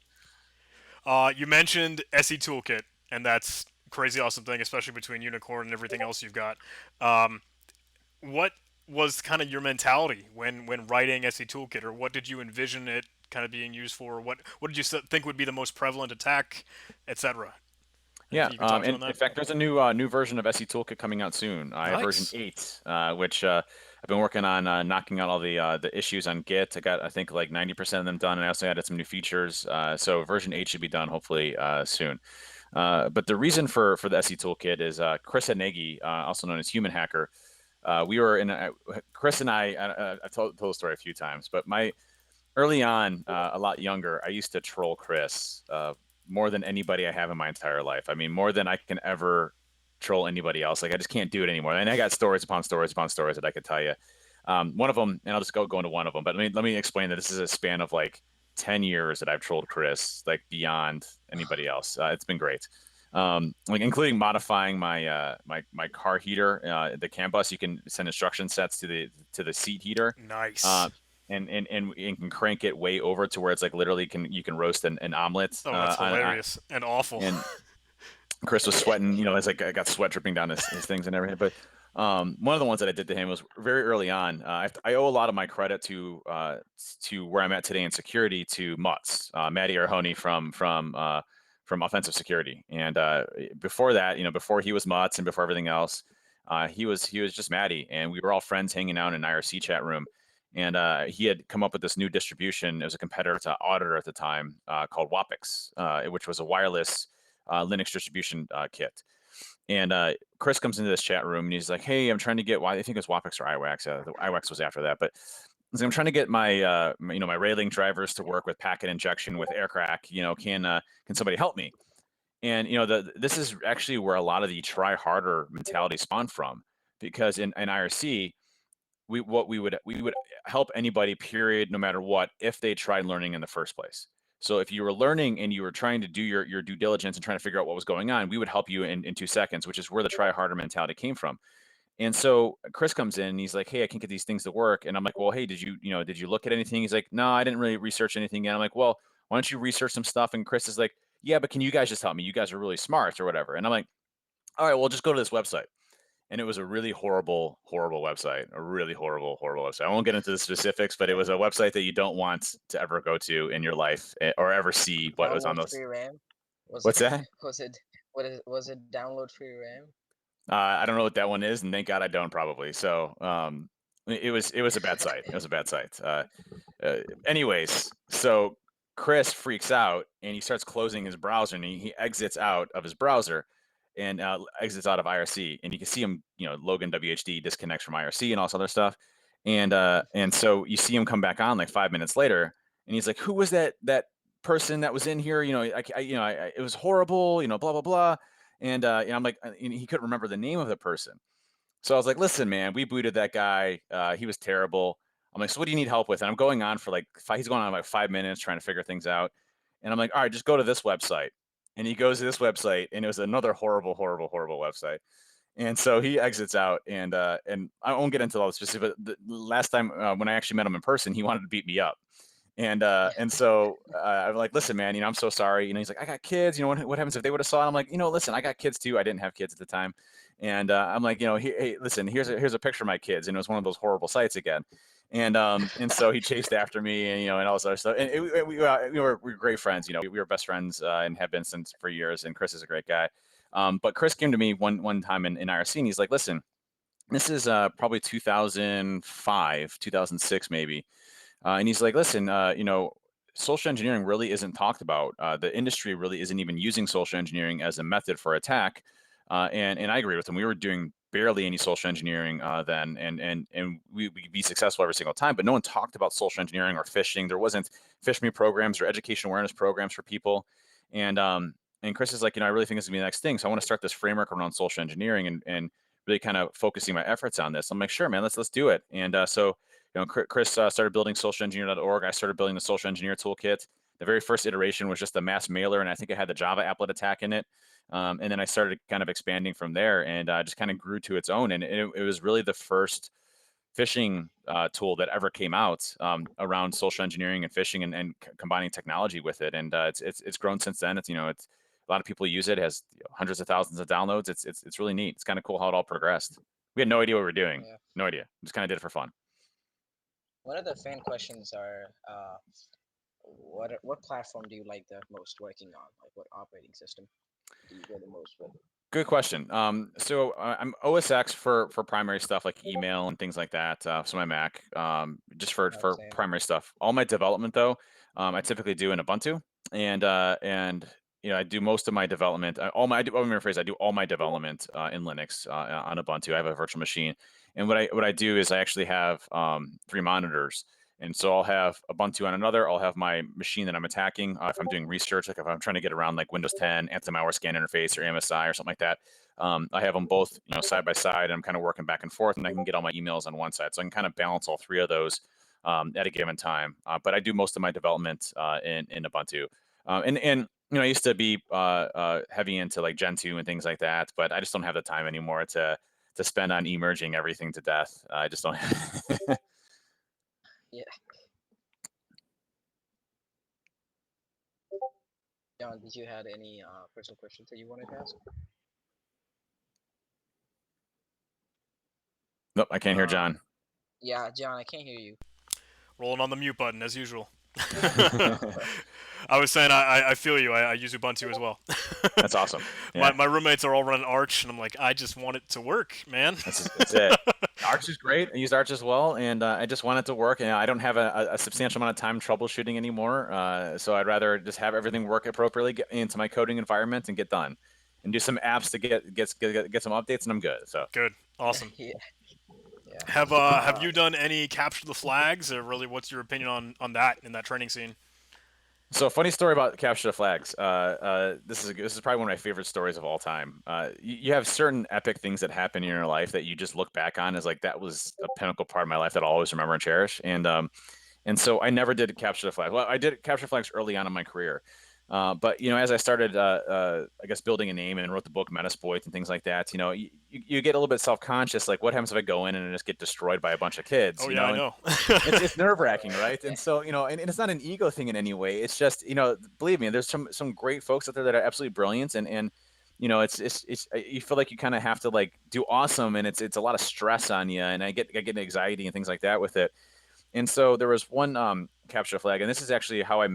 You mentioned SE Toolkit, and that's crazy awesome thing, especially between Unicorn and everything else you've got. Um, what was kind of your mentality when writing SE Toolkit, or what did you envision it kind of being used for? What did you think would be the most prevalent attack, etc.? Yeah, Anything you can talk to and on in that? fact, there's a new version of SE Toolkit coming out soon. I have version Nice. 8, which I've been working on knocking out all the issues on Git. I got, I think, like 90% of them done, and I also added some new features. So version 8 should be done hopefully soon. But the reason for the SE Toolkit is Chris Hanegi, also known as Human Hacker. We were in Chris and I've told the story a few times, but my early on, a lot younger, I used to troll Chris more than anybody I have in my entire life. I mean, more than I can ever troll anybody else. Like I just can't do it anymore. And I got stories upon stories upon stories that I could tell you. One of them, and I'll just go into one of them. But let me explain that this is a span of like 10 years that I've trolled Chris, like beyond anybody else. It's been great. Like including modifying my car heater, the CAN bus. You can send instruction sets to the seat heater. Uh, Nice. and can crank it way over to where it's like literally you can roast an omelet Oh, that's on hilarious and awful. and Chris was sweating, it's like I got sweat dripping down his things and everything. But one of the ones that I did to him was very early on. I owe a lot of my credit to where I'm at today in security to Mutz, Matty Arhoni from Offensive Security. And before that, before he was Mutz and before everything else, he was just Matty, and we were all friends hanging out in an IRC chat room. And he had come up with this new distribution. It was a competitor to Auditor at the time, called Wapix, which was a wireless Linux distribution kit. And Chris comes into this chat room and he's like, "Hey, I'm trying to get I think it was Wapix or iWax. The iWax was after that, but he's like, I'm trying to get my railing drivers to work with packet injection with aircrack. Can somebody help me?" And this is actually where a lot of the try harder mentality spawned from, because in IRC we would help anybody, period, no matter what, if they tried learning in the first place. So if you were learning and you were trying to do your due diligence and trying to figure out what was going on, we would help you in 2 seconds, which is where the try harder mentality came from. And so Chris comes in and he's like, "Hey, I can't get these things to work." And I'm like, "Well, hey, did you look at anything?" He's like, "No, I didn't really research anything yet." I'm like, "Well, why don't you research some stuff?" And Chris is like, "Yeah, but can you guys just help me? You guys are really smart or whatever." And I'm like, "All right, well, just go to this website." And it was a really horrible, horrible website, a really horrible, horrible website. I won't get into the specifics, but it was a website that you don't want to ever go to in your life, or ever see what was on Download those. free RAM? Was What's that? was it was it download free RAM? I don't know what that one is, and thank God I don't, probably. So it was a bad site. It was a bad site. Anyways, so Chris freaks out and he starts closing his browser, and he exits out of his browser and exits out of IRC, and you can see him, Logan WHD disconnects from IRC and all this other stuff, and so you see him come back on like 5 minutes later, and he's like, "Who was that person that was in here? It was horrible, blah blah blah," and I'm like, and he couldn't remember the name of the person. So I was like, "Listen, man, we booted that guy. He was terrible." I'm like, "So what do you need help with?" And I'm going on for like he's going on like 5 minutes trying to figure things out. And I'm like, "All right, just go to this website." And he goes to this website, and it was another horrible, horrible, horrible website. And so he exits out, and I won't get into all the specifics. The last time when I actually met him in person, he wanted to beat me up. And so I'm like, "Listen, man, I'm so sorry." He's like, "I got kids. What happens if they would have saw it?" I'm like, "Listen, I got kids too. I didn't have kids at the time." And I'm like, hey, listen, here's a picture of my kids, and it was one of those horrible sites again. And so he chased after me, and all this other stuff. And we were great friends. We were best friends and have been since for years. And Chris is a great guy. But Chris came to me one time in IRC, and he's like, listen, this is probably 2005, 2006 maybe. And he's like, listen, social engineering really isn't talked about. The industry really isn't even using social engineering as a method for attack. And I agree with him. We were doing barely any social engineering then, and we'd be successful every single time. But no one talked about social engineering or phishing. There wasn't phish me programs or education awareness programs for people. And Chris is like, I really think this is gonna be the next thing. So I want to start this framework around social engineering and really kind of focusing my efforts on this. I'm like, sure, man, let's do it. And so Chris started building socialengineer.org. I started building the social engineer toolkit. The very first iteration was just a mass mailer, and I think it had the Java applet attack in it. And then I started kind of expanding from there, and just kind of grew to its own. And it was really the first phishing tool that ever came out around social engineering and phishing and combining technology with it. And it's grown since then. It's a lot of people use it. It has hundreds of thousands of downloads. It's really neat. It's kind of cool how it all progressed. We had no idea what we were doing. Yeah. No idea. Just kind of did it for fun. One of the fan questions are, what platform do you like the most working on? Like, what operating system do you go the most with? Good question. So I'm OS X for primary stuff like email and things like that. So my Mac, just for Same. primary stuff. All my development though, I typically do in Ubuntu, and I do most of my development. Let me rephrase. I do all my development in Linux on Ubuntu. I have a virtual machine, and what I do is I actually have 3 monitors. And so I'll have Ubuntu on another. I'll have my machine that I'm attacking. If I'm doing research, like if I'm trying to get around like Windows 10, anti-malware scan interface, or MSI, or something like that, I have them both, side by side. And I'm kind of working back and forth, and I can get all my emails on one side. So I can kind of balance all 3 of those at a given time. But I do most of my development in Ubuntu. And I used to be heavy into like Gentoo and things like that, but I just don't have the time anymore to spend on emerging everything to death. I just don't. Yeah. John, did you have any personal questions that you wanted to ask? Nope, I can't hear Uh, John. Yeah, John, I can't hear you. Rolling on the mute button as usual. I was saying I feel you. I use Ubuntu as well. That's awesome. Yeah. My roommates are all running Arch, and I'm like, I just want it to work, man. That's it. Arch is great. I use Arch as well, and I just want it to work. And I don't have a substantial amount of time troubleshooting anymore, so I'd rather just have everything work appropriately, get into my coding environment, and get done, and do some apps to get some updates, and I'm good. So Good, awesome. Yeah. Have you done any capture the flags, or really, what's your opinion on that in that training scene? So funny story about capture the flags. This is probably one of my favorite stories of all time. You have certain epic things that happen in your life that you just look back on as like that was a pinnacle part of my life that I'll always remember and cherish. And so I never did capture the flag. Well, I did capture flags early on in my career. But as I started, I guess building a name and wrote the book Metasploit and things like that, you get a little bit self-conscious, like what happens if I go in and just get destroyed by a bunch of kids? Oh yeah, I know. It's nerve-wracking, right? And so and it's not an ego thing in any way. It's just believe me, there's some great folks out there that are absolutely brilliant, and it's you feel like you kind of have to like do awesome, and it's a lot of stress on you, and I get anxiety and things like that with it. And so there was one capture flag, and this is actually how I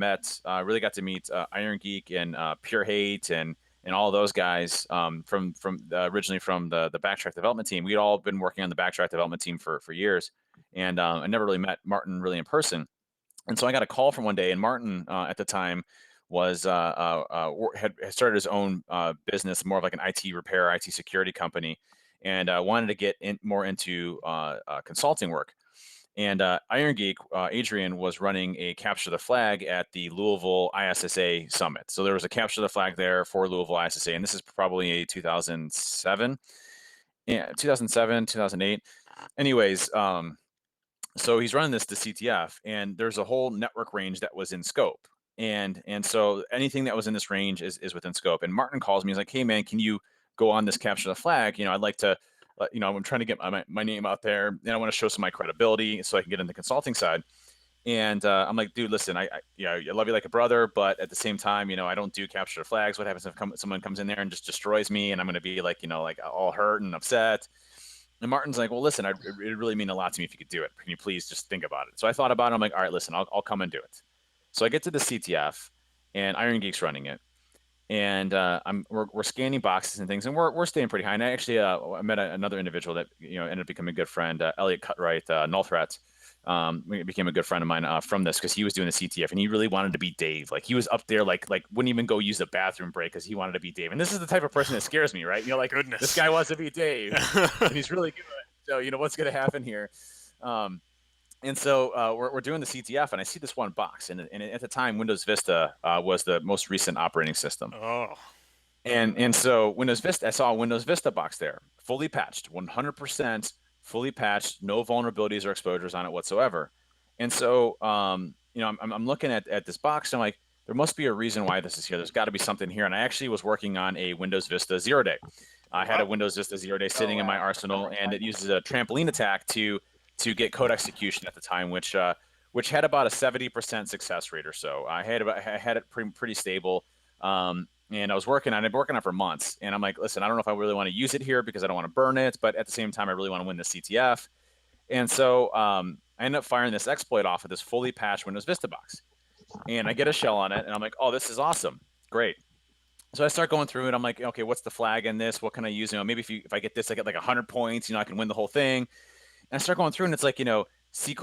really got to meet Iron Geek and Pure Hate and all those guys from originally from the Backtrack development team. We'd all been working on the Backtrack development team for years, and I never really met Martin really in person. And so I got a call from one day, and Martin at the time was had started his own business, more of like an IT repair, IT security company, and wanted to get more into consulting work. And Iron Geek, Adrian, was running a capture the flag at the Louisville ISSA summit. So there was a capture the flag there for Louisville ISSA, and this is probably a 2007, 2008. Anyways, so he's running the CTF, and there's a whole network range that was in scope. And so anything that was in this range is within scope. And Martin calls me, he's like, hey man, can you go on this capture the flag? I'd like to, I'm trying to get my name out there, and I want to show some of my credibility so I can get in the consulting side. And I'm like, dude, listen, I love you like a brother, but at the same time, I don't do capture flags. What happens if someone comes in there and just destroys me, and I'm going to be like, like all hurt and upset? And Martin's like, well, listen, it really mean a lot to me if you could do it. Can you please just think about it? So I thought about it. I'm like, all right, listen, I'll come and do it. So I get to the CTF, and Iron Geek's running it, and we're scanning boxes and things, and we're staying pretty high. And I actually I met another individual that ended up becoming a good friend, Elliot Cutright, Null Threat. Became a good friend of mine from this because he was doing the CTF and he really wanted to be Dave. Like he was up there, like wouldn't even go use the bathroom break because he wanted to be Dave. And this is the type of person that scares me, right? Like Goodness. This guy wants to be Dave, and he's really good. So what's going to happen here? And so we're doing the CTF, and I see this one box, and at the time, Windows Vista was the most recent operating system. Oh. And so Windows Vista, I saw a Windows Vista box there, fully patched, 100% fully patched, no vulnerabilities or exposures on it whatsoever. And so, I'm looking at this box, and I'm like, there must be a reason why this is here. There's got to be something here. And I actually was working on a Windows Vista 0-day. I had a Windows Vista 0-day sitting in my arsenal, and it uses a trampoline attack to get code execution at the time, which had about a 70% success rate or so. I had it pretty stable. And I was working on it for months. And I'm like, listen, I don't know if I really want to use it here because I don't want to burn it, but at the same time, I really want to win the CTF. And so I end up firing this exploit off of this fully patched Windows Vista box. And I get a shell on it, and I'm like, oh, this is awesome. Great. So I start going through it. I'm like, okay, what's the flag in this? What can I use? Maybe if I get this, I get like 100 points, I can win the whole thing. And I start going through, and it's like, C:\/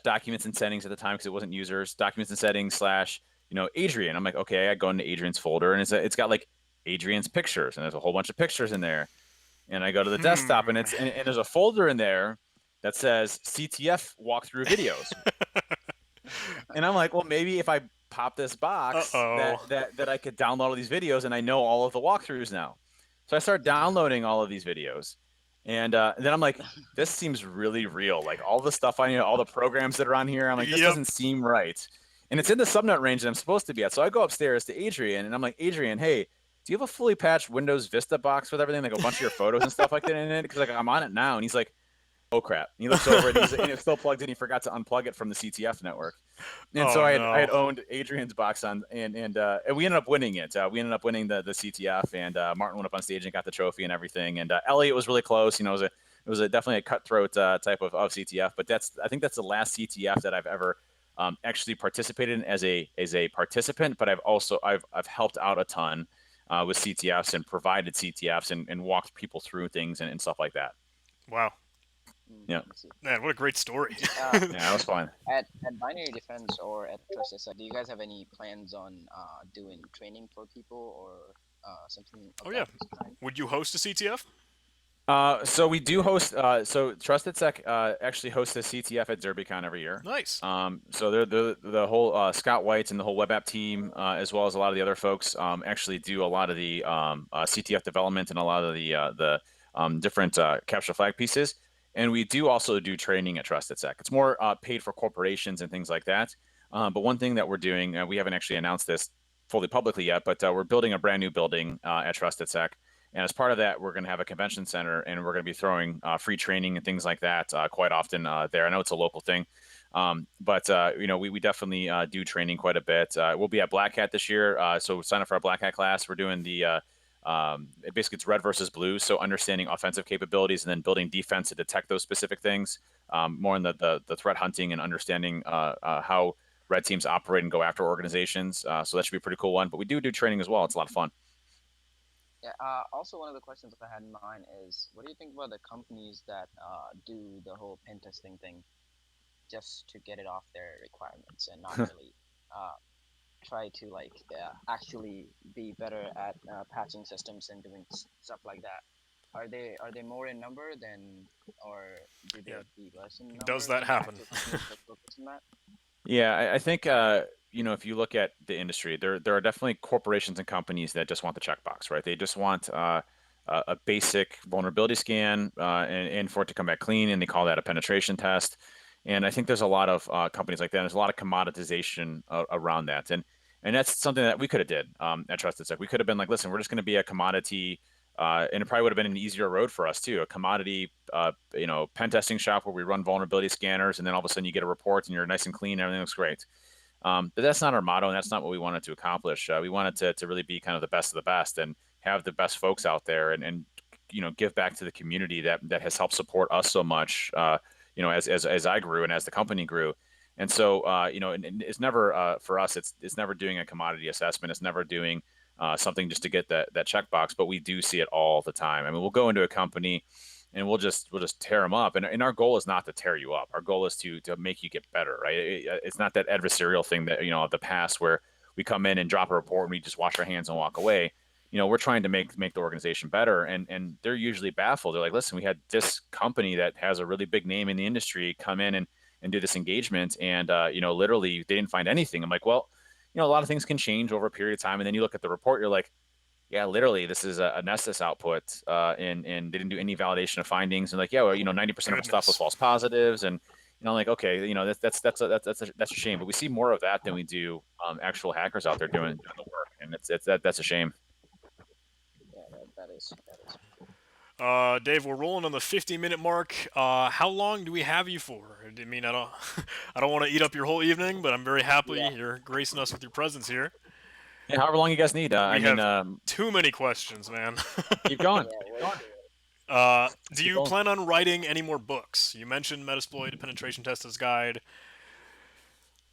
documents and settings at the time because it wasn't users, documents and settings / Adrian. I'm like, okay, I go into Adrian's folder, and it's got like Adrian's pictures, and there's a whole bunch of pictures in there. And I go to the desktop, and and there's a folder in there that says CTF walkthrough videos. And I'm like, well, maybe if I pop this box, that I could download all these videos, and I know all of the walkthroughs now. So I start downloading all of these videos. And then I'm like, this seems really real. Like all the stuff on here, all the programs that are on here, I'm like, this doesn't seem right. And it's in the subnet range that I'm supposed to be at. So I go upstairs to Adrian, and I'm like, Adrian, hey, do you have a fully patched Windows Vista box with everything, like a bunch of your photos and stuff like that in it? Because like I'm on it now. And he's like, oh crap. And he looks over and it's still plugged in. He forgot to unplug it from the CTF network. And so I had owned Adrian's box on, and we ended up winning it. We ended up winning the CTF, and Martin went up on stage and got the trophy and everything. And Elliot was really close. It was definitely a cutthroat type of CTF. But I think that's the last CTF that I've ever actually participated in as a participant. But I've helped out a ton with CTFs and provided CTFs and walked people through things and stuff like that. Wow. Yeah. Man, what a great story. Yeah, that was fun. At Binary Defense or at Trusted Site, do you guys have any plans on doing training for people or something of that kind? Would you host a CTF? So we do host. So Trusted Sec actually hosts a CTF at DerbyCon every year. Nice. So the whole Scott White and the whole web app team, as well as a lot of the other folks, actually do a lot of the CTF development and a lot of the different capture flag pieces. And we do also do training at Trusted Sec. It's more paid for corporations and things like that. But one thing that we're doing, we haven't actually announced this fully publicly yet, but we're building a brand new building at Trusted Sec. And as part of that, we're going to have a convention center, and we're going to be throwing free training and things like that quite often there. I know it's a local thing, but we definitely do training quite a bit. We'll be at Black Hat this year, so sign up for our Black Hat class. We're doing the basically it's red versus blue, so understanding offensive capabilities and then building defense to detect those specific things. More in the threat hunting and understanding how red teams operate and go after organizations. So that should be a pretty cool one. But we do training as well. It's a lot of fun. Yeah. Also, one of the questions I had in mind is, what do you think about the companies that do the whole pen testing thing just to get it off their requirements and not really try to actually be better at patching systems and doing stuff like that? Are they more in number or do they be less in number? Does that happen? Yeah, I think if you look at the industry, there are definitely corporations and companies that just want the checkbox, right? They just want a basic vulnerability scan and for it to come back clean, and they call that a penetration test. And I think there's a lot of companies like that. There's a lot of commoditization around that, and that's something that we could have did at Trusted Sec. We could have been like, listen, we're just going to be a commodity And it probably would have been an easier road for us too. A commodity, pen testing shop where we run vulnerability scanners, and then all of a sudden you get a report and you're nice and clean, and everything looks great. But that's not our motto, and that's not what we wanted to accomplish. We wanted to really be kind of the best of the best and have the best folks out there, and give back to the community that has helped support us so much. As I grew and as the company grew. And so, and it's never for us. It's never doing a commodity assessment. It's never doing something just to get that checkbox. But we do see it all the time. I mean, we'll go into a company and we'll just tear them up. And our goal is not to tear you up. Our goal is to make you get better, right? It's not that adversarial thing that of the past where we come in and drop a report and we just wash our hands and walk away. We're trying to make the organization better, and they're usually baffled. They're like, listen, we had this company that has a really big name in the industry come in and do this engagement, and literally they didn't find anything. I'm like, well, a lot of things can change over a period of time, and then you look at the report, you're like, yeah, literally this is a Nessus output, and they didn't do any validation of findings, and like, yeah, well, 90% of our stuff was false positives, and like, okay, that's a shame, but we see more of that than we do actual hackers out there doing the work, and that's a shame. Yeah, that is. Dave, we're rolling on the 50-minute mark. How long do we have you for? I mean, I don't, I don't want to eat up your whole evening, but I'm very happy Yeah. you're gracing us with your presence here. Yeah, however long you guys need. We have too many questions, man. Keep going. Do you plan on writing any more books? You mentioned Metasploit, Penetration Tester's Guide.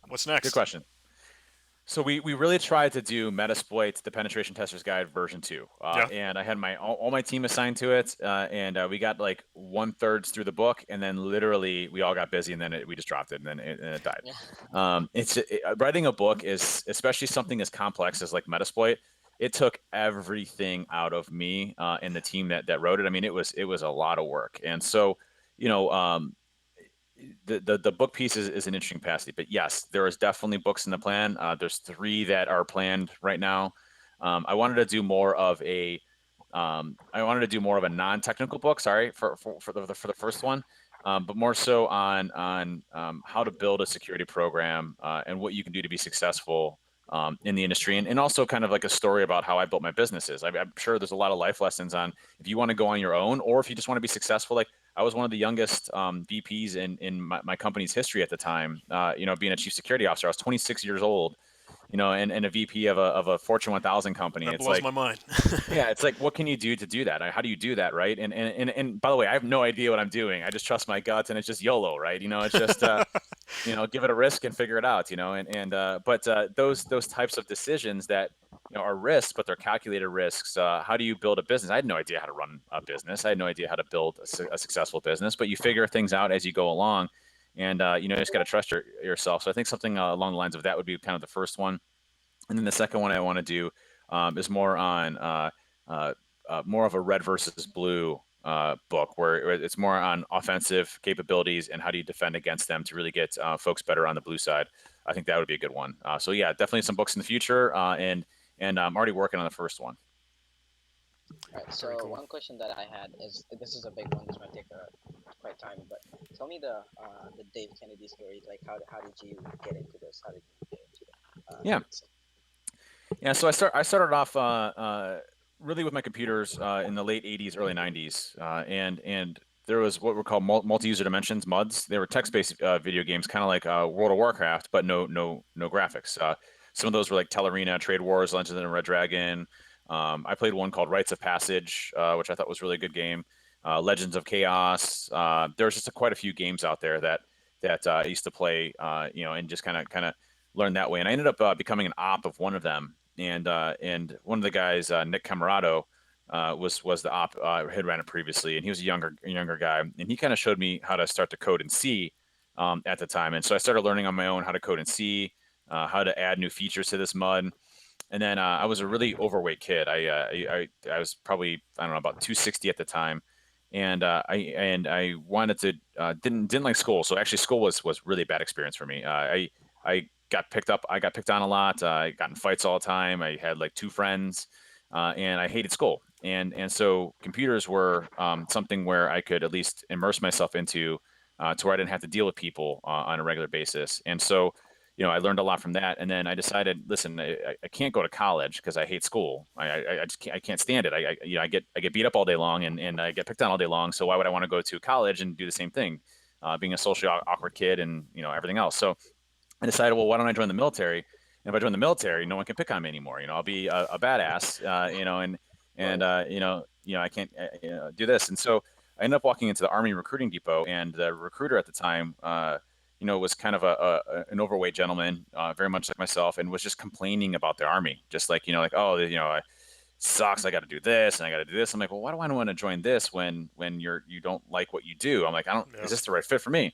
What's next? Good question. So we really tried to do Metasploit, the Penetration Tester's Guide version 2. Yeah. And I had all my team assigned to it, and we got like 1/3 through the book, and then literally we all got busy, and then we just dropped it, and then it died. Yeah. Writing a book is, especially something as complex as like Metasploit, it took everything out of me and the team that wrote it. I mean, it was a lot of work, and so the book piece is an interesting capacity, but yes, there is definitely books in the plan. There's 3 that are planned right now. I wanted to do more of a non-technical book. Sorry for the first one, but more so on how to build a security program and what you can do to be successful in the industry, and also kind of like a story about how I built my businesses. I'm sure there's a lot of life lessons on if you want to go on your own or if you just want to be successful. Like I was one of the youngest VPs in my company's history at the time. Being a chief security officer, I was 26 years old. And a VP of a Fortune 1000 company. That it's blows like, my mind. yeah, it's like, what can you do to do that? How do you do that, right? And by the way, I have no idea what I'm doing. I just trust my guts, and it's just YOLO, right? It's just give it a risk and figure it out. But those types of decisions that are risks, but they're calculated risks. How do you build a business? I had no idea how to run a business. I had no idea how to build a successful business. But you figure things out as you go along, and you just got to trust yourself. So I think something along the lines of that would be kind of the first one, and then the second one I want to do is more on more of a red versus blue book, where it's more on offensive capabilities and how do you defend against them to really get folks better on the blue side. I think that would be a good one. So yeah, definitely some books in the future, and I'm already working on the first one. All right. So cool. one question that I had is, this is a big one. This might take quite time, but tell me the Dave Kennedy story. Like, how did you get into this? How did you get into it? Yeah. So I started off really with my computers in the late 80s, early 90s, and there was what were called multi-user dimensions (MUDs). They were text-based video games, kind of like World of Warcraft, but no graphics. Some of those were like Tellarena, Trade Wars, Legends of the Red Dragon. I played one called Rites of Passage, which I thought was a really good game. Legends of Chaos. There was just quite a few games out there that I used to play, and just kind of learn that way. And I ended up becoming an op of one of them. And one of the guys, Nick Camarado, was the op had ran it previously, and he was a younger guy, and he kind of showed me how to start to code in C at the time. And so I started learning on my own how to code in C, how to add new features to this MUD. And then I was a really overweight kid. I was probably, I don't know, about 260 at the time, and I wanted to didn't like school. So actually, school was really a bad experience for me. I got picked on a lot. I got in fights all the time. I had like 2 friends, and I hated school. And so computers were something where I could at least immerse myself into, to where I didn't have to deal with people on a regular basis. And so, I learned a lot from that. And then I decided, listen, I can't go to college because I hate school. I just can't stand it. I get beat up all day long, and I get picked on all day long. So why would I want to go to college and do the same thing, being a socially awkward kid and everything else. So I decided, well, why don't I join the military? And if I join the military, no one can pick on me anymore. I'll be a badass, and I can't do this. And so I ended up walking into the Army recruiting depot, and the recruiter at the time, was kind of an overweight gentleman, very much like myself, and was just complaining about the Army, just like oh, sucks. I got to do this and I got to do this. I'm like, well, why do I want to join this when you don't like what you do? I'm like, I don't. Yeah. Is this the right fit for me?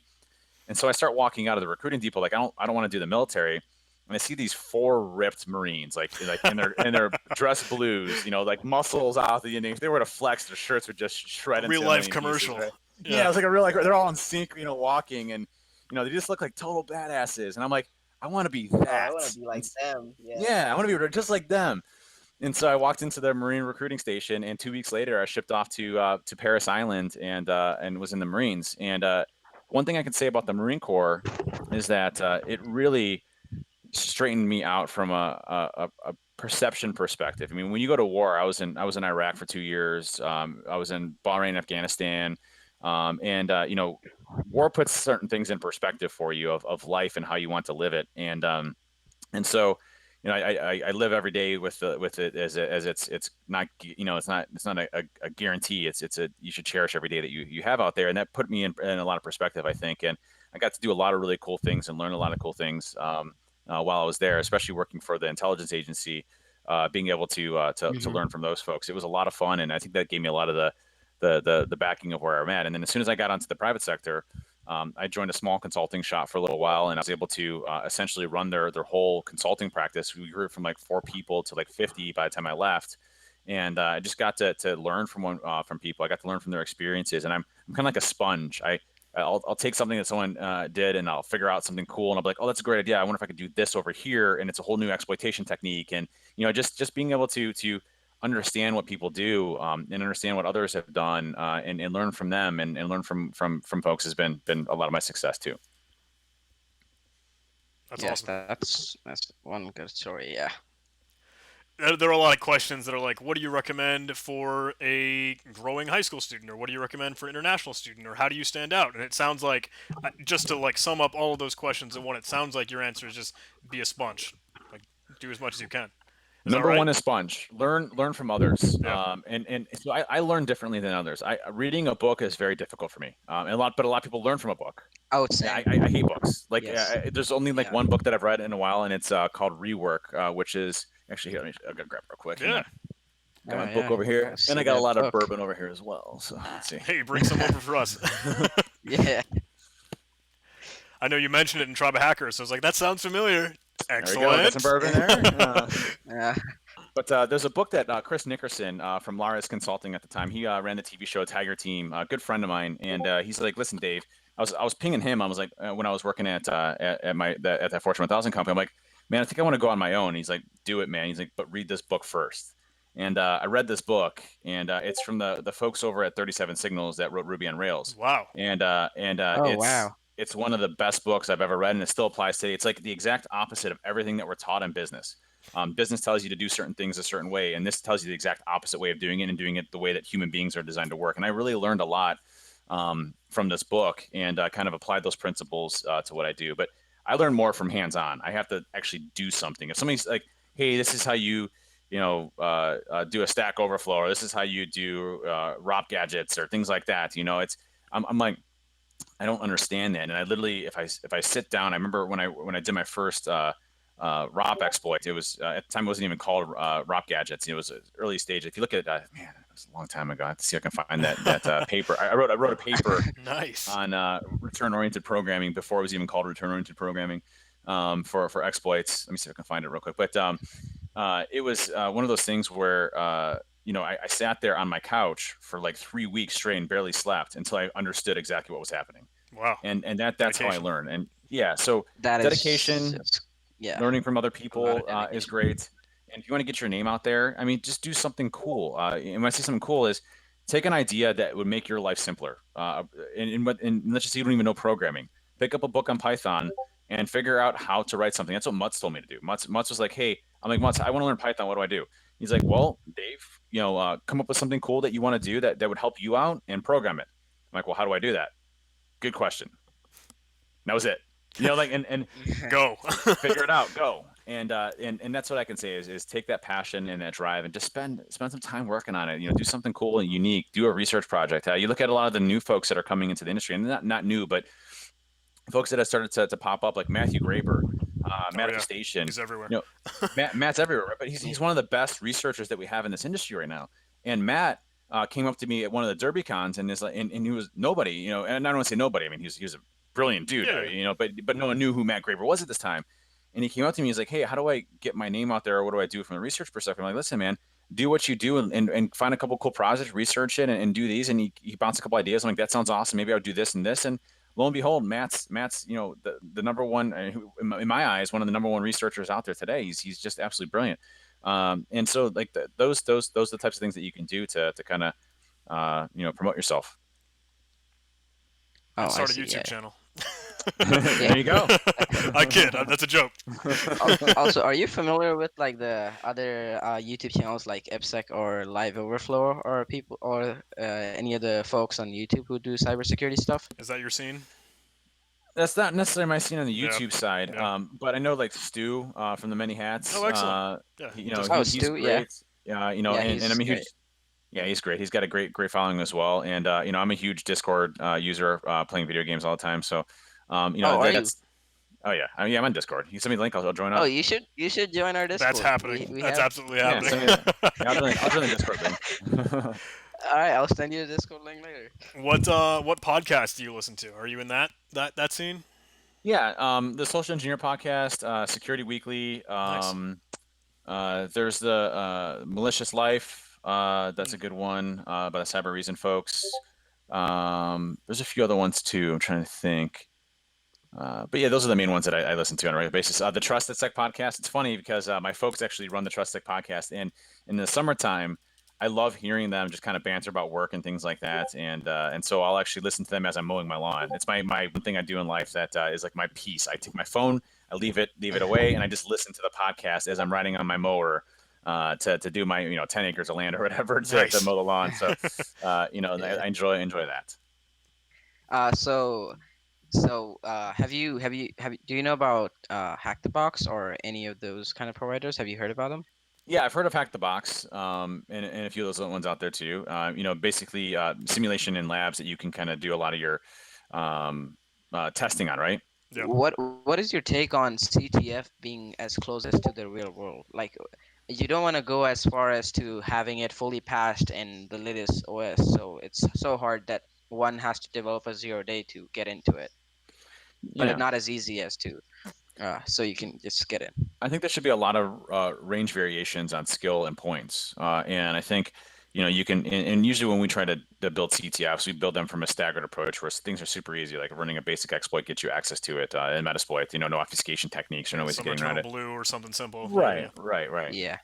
And so I start walking out of the recruiting depot like I don't want to do the military. And I see these 4 ripped Marines, like in their dress blues, like muscles out. If they were to flex, their shirts would just shred into Real a life million commercial. pieces, right? Yeah. It was like a real they're all in sync, walking, and they just look like total badasses. And I'm like, I want to be that. I want to be like them. Yeah, I want to be just like them. And so I walked into the Marine recruiting station, and 2 weeks later, I shipped off to Paris Island and was in the Marines. And one thing I can say about the Marine Corps is that it really straightened me out from a perception perspective. I mean, when you go to war, I was in Iraq for 2 years. I was in Bahrain, Afghanistan, and war puts certain things in perspective for you of life and how you want to live it. And so I live every day with it as it's not it's not a guarantee. It's a you should cherish every day that you have out there, and that put me in a lot of perspective, I think. And I got to do a lot of really cool things and learn a lot of cool things while I was there, especially working for the intelligence agency. Being able to learn from those folks, it was a lot of fun, and I think that gave me a lot of the backing of where I'm at. And then as soon as I got onto the private sector, I joined a small consulting shop for a little while, and I was able to essentially run their whole consulting practice. We grew from like 4 people to like 50 by the time I left, and I just got to learn from people. I got to learn from their experiences, and I'm kind of like a sponge. I'll take something that someone did, and I'll figure out something cool, and I'll be like, oh, that's a great idea. I wonder if I could do this over here, and it's a whole new exploitation technique. And just being able to understand what people do and understand what others have done and learn from them and learn from folks has been a lot of my success too. That's yes, awesome. that's one good story. Yeah. There are a lot of questions that are like, what do you recommend for a growing high school student, or what do you recommend for an international student, or how do you stand out? And it sounds like, just to like sum up all of those questions in one, it sounds like your answer is just be a sponge, like do as much as you can. Is Number that right? one is sponge. Learn from others. Yeah. And so I learn differently than others. Reading a book is very difficult for me. But a lot of people learn from a book. I would say. I hate books. Like Yes. there's only like Yeah. one book that I've read in a while, and it's called Rework, which is actually here. I'm gonna grab it real quick. Hang Yeah. on. Got my Oh, book yeah. over here, Let's and see I got a that lot of book. bourbon over here as well. So let's see. Hey, bring some over for us. Yeah. I know you mentioned it in Tribe of Hackers, so I was like, that sounds familiar. There we go. Got Excellent. some bourbon there. Yeah. But there's a book that Chris Nickerson from Lara's Consulting at the time, he ran the TV show Tiger Team, a good friend of mine, and he's like, listen, Dave, I was pinging him. I was like, when I was working at that Fortune 1000 company, I'm like, man, I think I want to go on my own. He's like, do it, man. He's like, but read this book first. And I read this book, and it's from the folks over at 37 Signals that wrote Ruby on Rails. Wow. And Oh, it's wow. it's one of the best books I've ever read, and it still applies today. It's like the exact opposite of everything that we're taught in business. Business tells you to do certain things a certain way, and this tells you the exact opposite way of doing it, and doing it the way that human beings are designed to work. And I really learned a lot from this book, and kind of applied those principles to what I do. But I learned more from hands-on. I have to actually do something. If somebody's like, "Hey, this is how you do a Stack Overflow, or this is how you do ROP gadgets, or things like that," I'm like, I don't understand that. And I literally, if I sit down, I remember when I did my first ROP exploit, it was at the time it wasn't even called ROP gadgets. It was an early stage. If you look at man, it was a long time ago. I have to see if I can find that paper. I wrote a paper Nice. on return-oriented programming before it was even called return-oriented programming for exploits. Let me see if I can find it real quick. But it was one of those things where I sat there on my couch for like 3 weeks straight and barely slept until I understood exactly what was happening. Wow. And that's how I Dedication. learned. And yeah, so That is dedication, just- yeah. learning from other A lot people of is dedication. great. And if you want to get your name out there, I mean, just do something cool. And when I say something cool is take an idea that would make your life simpler. And let's just say you don't even know programming. Pick up a book on Python and figure out how to write something. That's what Mutz told me to do. Mutz was like, hey, I'm like, Mutz, I want to learn Python. What do I do? He's like, well, Dave, come up with something cool that you want to do that would help you out and program it. I'm like, well, how do I do that? Good question. That was it. Like and Go. figure it out, go. And that's what I can say is take that passion and that drive and just spend some time working on it. Do something cool and unique. Do a research project. You look at a lot of the new folks that are coming into the industry, and not new, but folks that have started to pop up, like Matthew Graber, Oh yeah, Manifestation. he's everywhere. Matt's everywhere, right? But he's one of the best researchers that we have in this industry right now. And Matt came up to me at one of the Derby cons and is like, and he was nobody, and I don't want to say nobody. I mean, he was a brilliant dude, Yeah. but no one knew who Matt Graber was at this time. And he came up to me, he's like, hey, how do I get my name out there, or what do I do from a research perspective? I'm like, listen, man, do what you do and find a couple cool projects, research it, and do these. And he bounced a couple ideas. I'm like, that sounds awesome. Maybe I'll do this and this. And lo and behold, Matt's the number one, in my eyes, one of the number one researchers out there today. He's just absolutely brilliant. And so like those are the types of things that you can do to kind of promote yourself. Oh, I Start a see. YouTube Yeah. channel. There you go. I kid. That's a joke. Also, are you familiar with like the other YouTube channels like EPSEC or Live Overflow, or people, or any of the folks on YouTube who do cybersecurity stuff? Is that your scene? That's not necessarily my scene on the Yeah. YouTube side, Yeah. But I know like Stu from the Many Hats. Oh, excellent. Yeah. Just- Oh, he's Stu, yeah. great. Yeah, and I he's mean, great. yeah, he's great. He's got a great following as well. And I'm a huge Discord user, playing video games all the time. So, Oh, are you? that's oh yeah, I'm on Discord. You send me the link, I'll join up. Oh, you should join our Discord. That's happening. We That's have. absolutely Yeah, happening. send me yeah, I'll join the Discord link. All right, I'll send you the Discord link later. What podcast do you listen to? Are you in that scene? Yeah, the Social Engineer podcast, Security Weekly. Nice. There's the Malicious Life. That's a good one by the Cyber Reason folks. There's a few other ones too. I'm trying to think. But yeah, those are the main ones that I listen to on a regular basis. The Trusted Sec podcast. It's funny because my folks actually run the Trusted Sec podcast, and in the summertime, I love hearing them just kind of banter about work and things like that. And so I'll actually listen to them as I'm mowing my lawn. It's my one thing I do in life that is like my peace. I take my phone, I leave it away, and I just listen to the podcast as I'm riding on my mower. To do my 10 acres of land or whatever to mow the lawn. So Yeah. I enjoy that. Have you do you know about Hack the Box or any of those kind of providers? Have you heard about them? Yeah, I've heard of Hack the Box, and a few of those other ones out there too. Basically simulation in labs that you can kind of do a lot of your testing on, right? Yeah. What is your take on CTF being as closest to the real world? Like, you don't want to go as far as to having it fully patched in the latest OS, so it's so hard that one has to develop a 0-day to get into it, but Yeah. it's not as easy as to so you can just get in. I think there should be a lot of range variations on skill and points, and I think you can. And usually when we try to build CTFs, we build them from a staggered approach where things are super easy, like running a basic exploit gets you access to it in Metasploit. No obfuscation techniques or no ways of Some getting around Eternal it. Blue or something simple. Right. Yeah.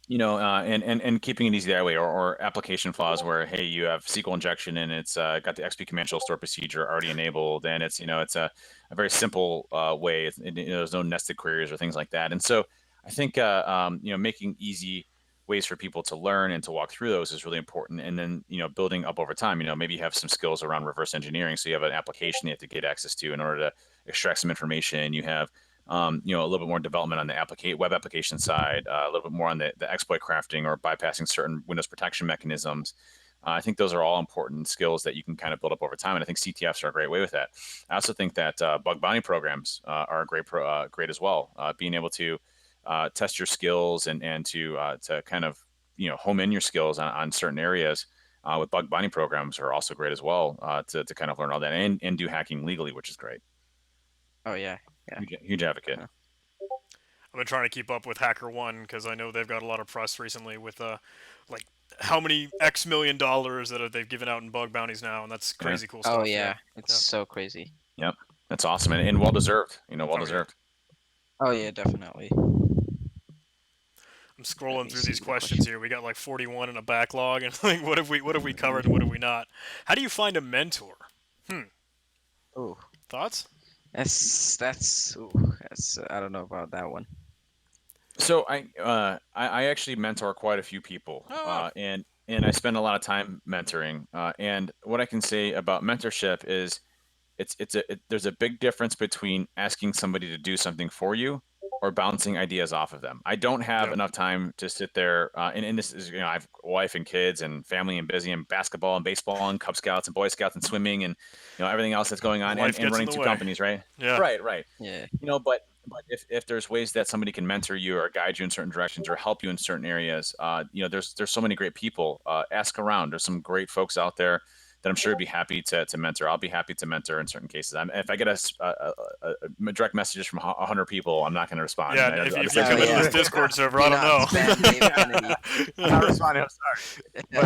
And keeping it easy that way, or application flaws where, hey, you have SQL injection and it's got the XP command shell store procedure already enabled, and it's it's a very simple way. There's no nested queries or things like that. And so I think making easy ways for people to learn and to walk through those is really important. And then building up over time. Maybe you have some skills around reverse engineering, so you have an application you have to get access to in order to extract some information. You have a little bit more development on the web application side, a little bit more on the exploit crafting or bypassing certain Windows protection mechanisms. I think those are all important skills that you can kind of build up over time, and I think CTFs are a great way with that. I also think that bug bounty programs are great as well. Being able to test your skills and to kind of home in your skills on certain areas with bug bounty programs are also great as well to kind of learn all that and do hacking legally, which is great. Oh yeah. Huge advocate. I've been trying to keep up with HackerOne because I know they've got a lot of press recently with like how many X million dollars that they've given out in bug bounties now, and that's crazy cool stuff. Oh yeah, it's so crazy. Yep, that's awesome and well deserved. Well deserved. Oh yeah, definitely. I'm scrolling Let me through see these the questions here. We got like 41 in a backlog, and like what have we covered and what have we not? How do you find a mentor? Oh, Thoughts? That's I don't know about that one. So I actually mentor quite a few people, Oh, and I spend a lot of time mentoring. And what I can say about mentorship is there's a big difference between asking somebody to do something for you or bouncing ideas off of them. I don't have yep. enough time to sit there, and this is, I have a wife and kids and family and busy and basketball and baseball and Cub Scouts and Boy Scouts and swimming and everything else that's going on, Life and gets in running the two way. companies, right? Yeah. Right. Yeah. But if there's ways that somebody can mentor you or guide you in certain directions or help you in certain areas, there's so many great people. Ask around. There's some great folks out there that I'm sure would be happy to mentor. I'll be happy to mentor in certain cases. If I get direct messages from 100 people, I'm not going to respond. Yeah, And if, I'll if just you say Oh come thank into you. yeah. this Discord server, Do I don't not know. spam David Kennedy. I'm not responding. I'm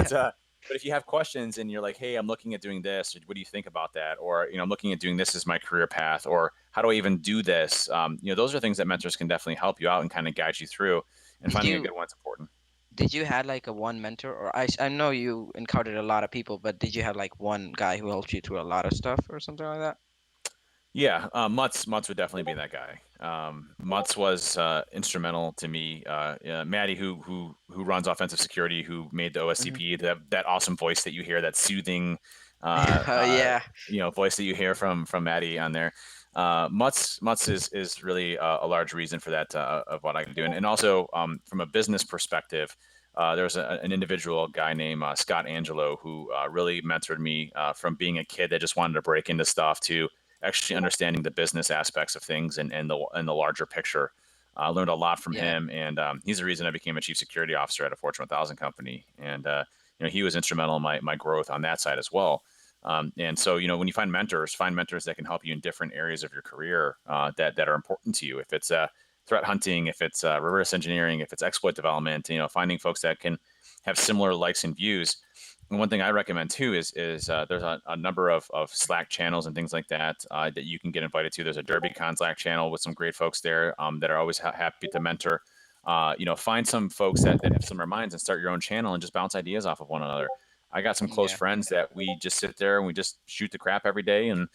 sorry. But if you have questions and you're like, hey, I'm looking at doing this, or what do you think about that? Or, I'm looking at doing this as my career path, or how do I even do this? Those are things that mentors can definitely help you out and kind of guide you through. And Did finding a you good one's important. did you had like a one mentor, or I know you encountered a lot of people, but did you have like one guy who helped you through a lot of stuff or something like that? Yeah, Mutz would definitely be that guy. Mutz was instrumental to me. Maddie, who runs offensive security, who made the Hmm. OSCP, that awesome voice that you hear, that soothing, uh, Oh uh, yeah. voice that you hear from Maddie on there. Mutz is really a large reason for that, of what I can do, and also, from a business perspective. There's an individual guy named Scott Angelo who really mentored me from being a kid that just wanted to break into stuff to actually understanding the business aspects of things and the larger picture. I learned a lot from Yeah. him, and he's the reason I became a chief security officer at a Fortune 1000 company. And he was instrumental in my growth on that side as well. And so, when you find mentors that can help you in different areas of your career that are important to you. If it's threat hunting, if it's reverse engineering, if it's exploit development, finding folks that can have similar likes and views. And one thing I recommend too is there's a number of Slack channels and things like that that you can get invited to. There's a DerbyCon Slack channel with some great folks there that are always happy to mentor. Find some folks that have similar minds and start your own channel and just bounce ideas off of one another. I got some close Yeah. friends that we just sit there and we just shoot the crap every day and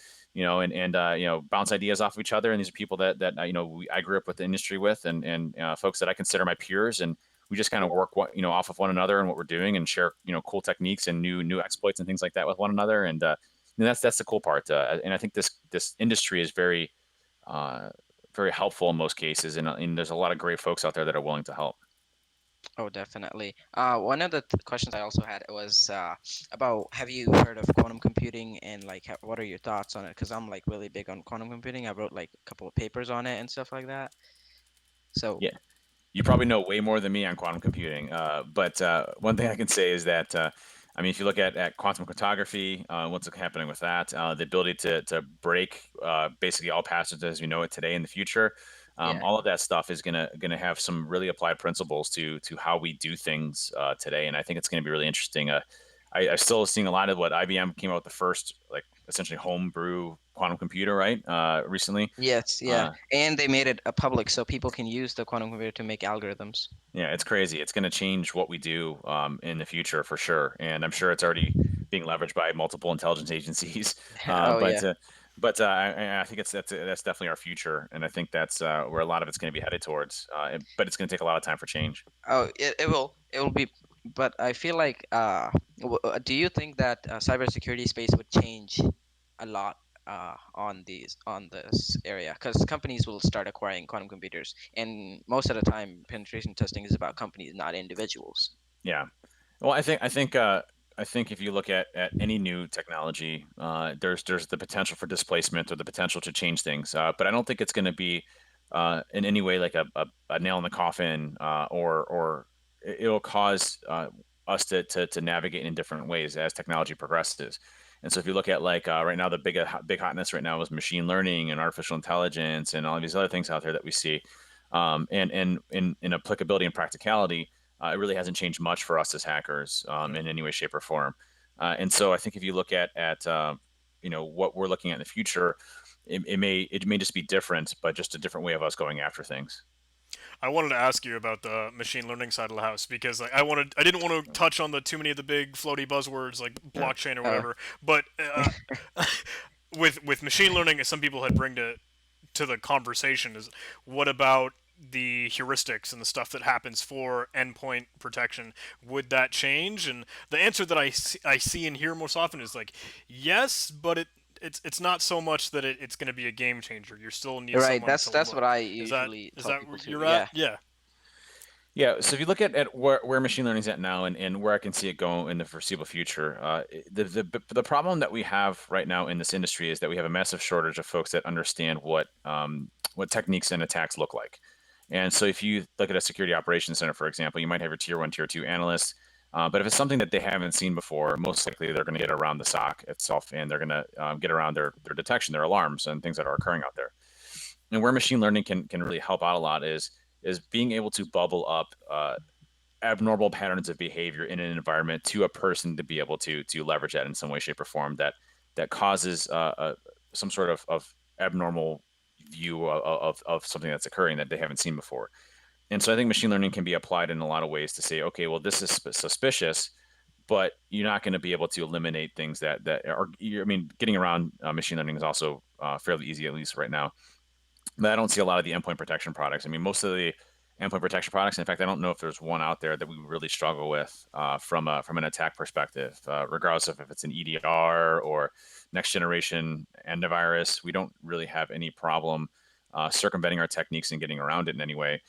bounce ideas off of each other. And these are people that I grew up with the industry with and folks that I consider my peers, and we just kind of work off of one another and what we're doing and share cool techniques and new exploits and things like that with one another. And that's the cool part. And I think this industry is uh, very helpful in most cases, and there's a lot of great folks out there that are willing to help. Oh, definitely. One of the questions I also had was about, have you heard of quantum computing, and like what are your thoughts on it? Because I'm like really big on quantum computing. I wrote like a couple of papers on it and stuff like that. So Yeah, you probably know way more than me on quantum computing. But one thing I can say is that, if you look at quantum cryptography, what's happening with that, the ability to break basically all passwords as we know it today in the future, yeah. all of that stuff is gonna have some really applied principles to how we do things today, and I think it's gonna be really interesting. I'm still seeing a lot of what IBM came out with the first, like, essentially homebrew quantum computer, right? Recently. Yes, yeah. Uh, And they made it a public so people can use the quantum computer to make algorithms. Yeah, it's crazy. It's going to change what we do in the future for sure, and I'm sure it's already being leveraged by multiple intelligence agencies. Uh, Oh but yeah. uh, but I think that's definitely our future, and I think that's where a lot of it's going to be headed towards. But it's going to take a lot of time for change. Oh, it will be, but I feel like do you think that cybersecurity space would change a lot on this area? Because companies will start acquiring quantum computers, and most of the time, penetration testing is about companies, not individuals. Yeah. Well, I think if you look at any new technology, there's the potential for displacement or the potential to change things. But I don't think it's going to be in any way like a nail in the coffin, or it'll cause us to navigate in different ways as technology progresses. And so if you look at, like, right now, the big hotness right now is machine learning and artificial intelligence and all of these other things out there that we see, and in applicability and practicality, it really hasn't changed much for us as hackers, in any way, shape, or form. And so I think if you look at what we're looking at in the future, it may just be different, but just a different way of us going after things. I wanted to ask you about the machine learning side of the house because like I didn't want to touch on the too many of the big floaty buzzwords like Yeah. blockchain or Uh, whatever. But with machine learning, as some people had bring to the conversation, is what about the heuristics and the stuff that happens for endpoint protection? Would that change? And the answer that I see and hear most often is like, yes, but it's not so much that it's going to be a game changer. You still need Right. someone That's to what look. I Is that usually is tell that where people to. you're at? Yeah. Yeah. Yeah, so if you look at where machine learning is at now and where I can see it go in the foreseeable future, the problem that we have right now in this industry is that we have a massive shortage of folks that understand what techniques and attacks look like. And so if you look at a security operations center, for example, you might have your tier one, tier two analysts, but if it's something that they haven't seen before, most likely they're going to get around the SOC itself, and they're going to get around their detection, their alarms, and things that are occurring out there. And where machine learning can really help out a lot is being able to bubble up abnormal patterns of behavior in an environment to a person to be able to leverage that in some way, shape, or form that causes some sort of abnormal view of something that's occurring that they haven't seen before. And so I think machine learning can be applied in a lot of ways to say, okay, well, this is suspicious, but you're not going to be able to eliminate things that are. I mean, getting around machine learning is also fairly easy, at least right now. But I don't see a lot of the endpoint protection products. I mean, most of the endpoint protection products. In fact, I don't know if there's one out there that we really struggle with from an attack perspective, regardless of if it's an EDR or next generation antivirus. We don't really have any problem circumventing our techniques and getting around it in any way.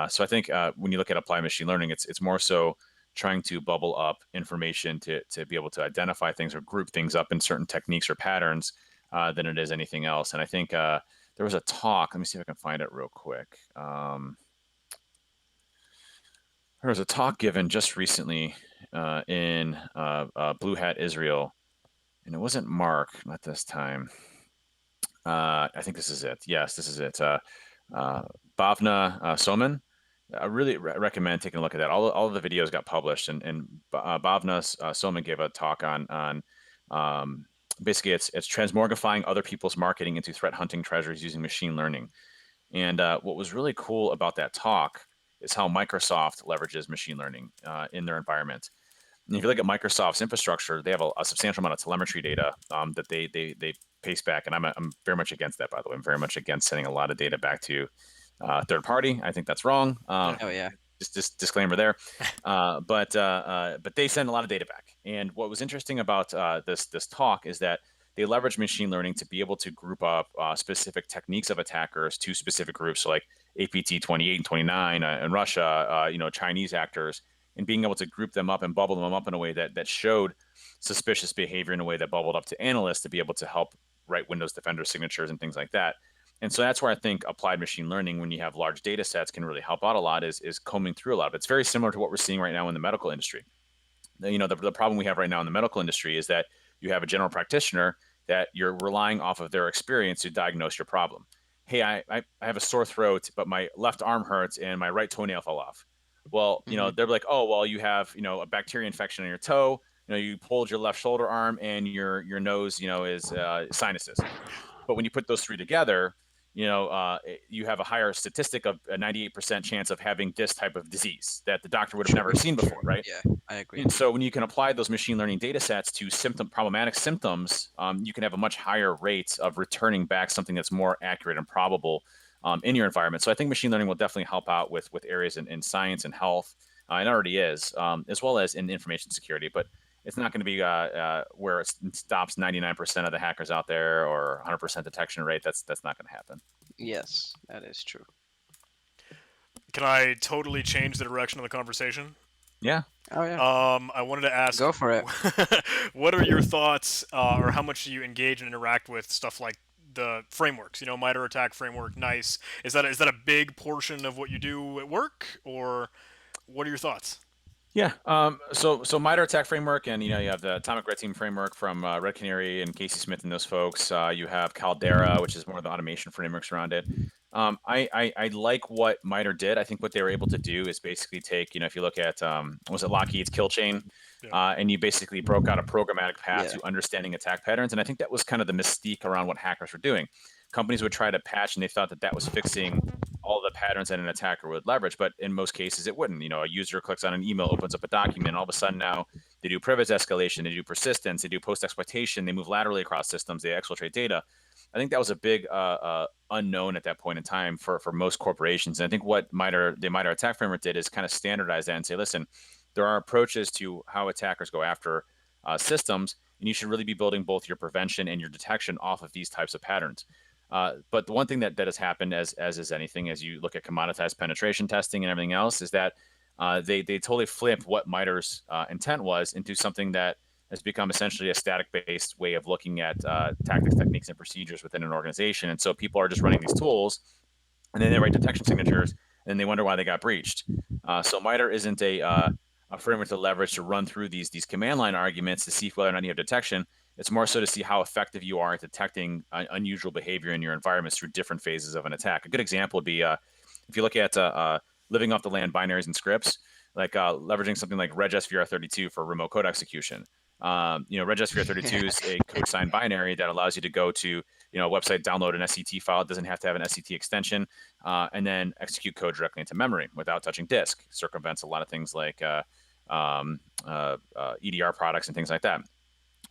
So I think when you look at applied machine learning, it's more so trying to bubble up information to be able to identify things or group things up in certain techniques or patterns than it is anything else. And I think there was a talk. Let me see if I can find it real quick. There was a talk given just recently in Blue Hat Israel, and it wasn't Mark, not this time. I think this is it. Yes, this is it. Bhavna Soman. I really recommend taking a look at that. All of the videos got published, and Bhavna Soman gave a talk on basically it's transmorgifying other people's marketing into threat hunting treasures using machine learning. And what was really cool about that talk is how Microsoft leverages machine learning in their environment. And if you look at Microsoft's infrastructure, they have a substantial amount of telemetry data that they paste back. And I'm very much against that, by the way. I'm very much against sending a lot of data back to third party. I think that's wrong. Oh yeah. Just disclaimer there. But they send a lot of data back. And what was interesting about this talk is that they leverage machine learning to be able to group up specific techniques of attackers to specific groups, so like APT 28 and 29 in Russia, Chinese actors, and being able to group them up and bubble them up in a way that showed suspicious behavior in a way that bubbled up to analysts to be able to help write Windows Defender signatures and things like that. And so that's where I think applied machine learning, when you have large data sets, can really help out a lot, is combing through a lot of it. It's very similar to what we're seeing right now in the medical industry. The problem we have right now in the medical industry is that you have a general practitioner that you're relying off of their experience to diagnose your problem. Hey, I have a sore throat, but my left arm hurts and my right toenail fell off. Well, they're like, oh, well, you have, a bacteria infection on your toe. You pulled your left shoulder arm and your nose, is sinuses. But when you put those three together, you have a higher statistic of a 98% chance of having this type of disease that the doctor would have never seen before, right? Yeah, I agree. And so when you can apply those machine learning data sets to problematic symptoms, you can have a much higher rate of returning back something that's more accurate and probable in your environment. So I think machine learning will definitely help out with areas in science and health, and it already is, as well as in information security. But it's not going to be where it stops 99% of the hackers out there or 100% detection rate. That's not going to happen. Yes, that is true. Can I totally change the direction of the conversation? Yeah. Oh yeah. I wanted to ask. Go for it. What are your thoughts, or how much do you engage and interact with stuff like the frameworks? MITRE ATT&CK framework, NICE. Is that a big portion of what you do at work, or what are your thoughts? Yeah. So MITRE ATT&CK framework, and you have the Atomic Red Team framework from Red Canary and Casey Smith and those folks. You have Caldera, which is more of the automation frameworks around it. I like what MITRE did. I think what they were able to do is basically take, if you look at was it Lockheed's kill chain, and you basically broke out a programmatic path to understanding attack patterns. And I think that was kind of the mystique around what hackers were doing. Companies would try to patch, and they thought that was fixing all the patterns that an attacker would leverage, but in most cases it wouldn't. A user clicks on an email, opens up a document, and all of a sudden now They do privilege escalation. They do persistence. They do post exploitation. They move laterally across systems. They exfiltrate data. I think that was a big unknown at that point in time for most corporations. And I think what the MITRE attack framework did is kind of standardize that and say, listen, there are approaches to how attackers go after systems, and you should really be building both your prevention and your detection off of these types of patterns. But the one thing that has happened, as is anything, as you look at commoditized penetration testing and everything else, is that they totally flip what MITRE's intent was into something that has become essentially a static-based way of looking at tactics, techniques, and procedures within an organization. And so people are just running these tools, and then they write detection signatures, and they wonder why they got breached. So MITRE isn't a framework to leverage to run through these command line arguments to see whether or not you have detection. It's more so to see how effective you are at detecting unusual behavior in your environments through different phases of an attack. A good example would be if you look at living off the land binaries and scripts, like leveraging something like regsvr32 for remote code execution. regsvr32 is a code signed binary that allows you to go to a website, download an SCT file. It doesn't have to have an SCT extension, and then execute code directly into memory without touching disk. Circumvents a lot of things like EDR products and things like that.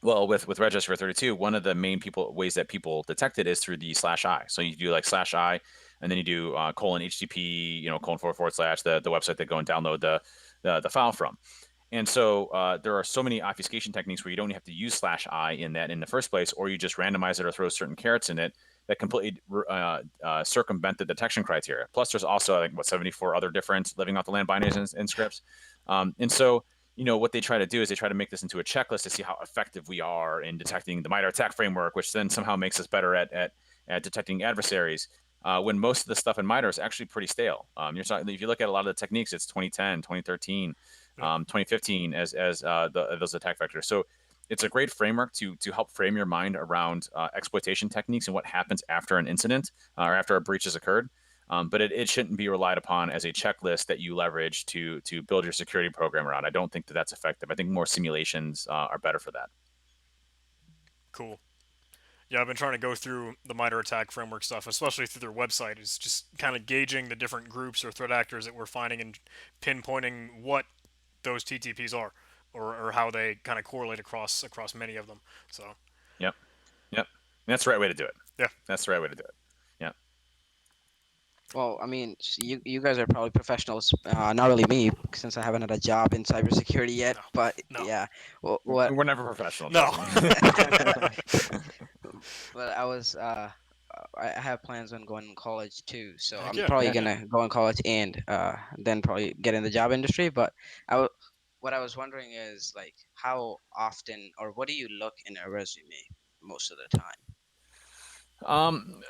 Well, with regsvr32, one of the main ways that people detect it is through the /i. So you do like /i, and then you do colon HTTP, :// the website they go and download the file from. And so there are so many obfuscation techniques where you don't have to use /i in that in the first place, or you just randomize it or throw certain carrots in it that completely circumvent the detection criteria. Plus, there's also, I think, 74 other different living off the land binaries and scripts. And so, what they try to do is they try to make this into a checklist to see how effective we are in detecting the MITRE attack framework, which then somehow makes us better at detecting adversaries. When most of the stuff in MITRE is actually pretty stale. You're talking, if you look at a lot of the techniques, it's 2010, 2013, 2015 as those attack vectors. So it's a great framework to help frame your mind around exploitation techniques and what happens after an incident or after a breach has occurred. But it shouldn't be relied upon as a checklist that you leverage to build your security program around. I don't think that's effective. I think more simulations are better for that. Cool. Yeah, I've been trying to go through the MITRE attack framework stuff, especially through their website. Is just kind of gauging the different groups or threat actors that we're finding and pinpointing what those TTPs are, or how they kind of correlate across many of them. So Yep. Yep. And that's the right way to do it. yeah, That's the right way to do it. Yeah. Well, I mean, you guys are probably professionals. Not really me, since I haven't had a job in cybersecurity yet. no, But no, yeah, what? We're never professional. no. Trust me. But I have plans on going to college too, so Heck I'm yeah. probably Yeah. gonna go in college and then probably get in the job industry. But what I was wondering is like how often or what do you look in a resume most of the time?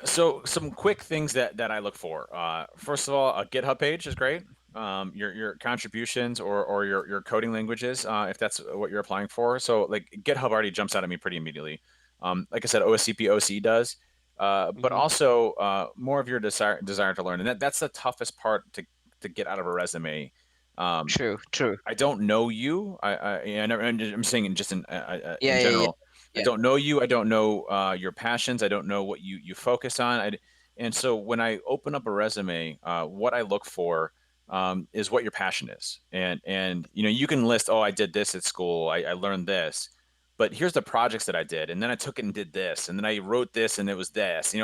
So some quick things that I look for. First of all, a GitHub page is great. Your contributions or your coding languages, if that's what you're applying for. So like GitHub already jumps out at me pretty immediately. Like I said, OSCP OC does, but Hmm. also more of your desire to learn, and that's the toughest part to get out of a resume. Um, True, true. I don't know you. I'm saying just Yeah, in yeah, yeah, general. I yeah. don't know you. I don't know your passions. I don't know what you focus on. And so when I open up a resume, what I look for is what your passion is. And you can list, oh, I did this at school. I learned this, but here's the projects that I did, and then I took it and did this, and then I wrote this, and it was this.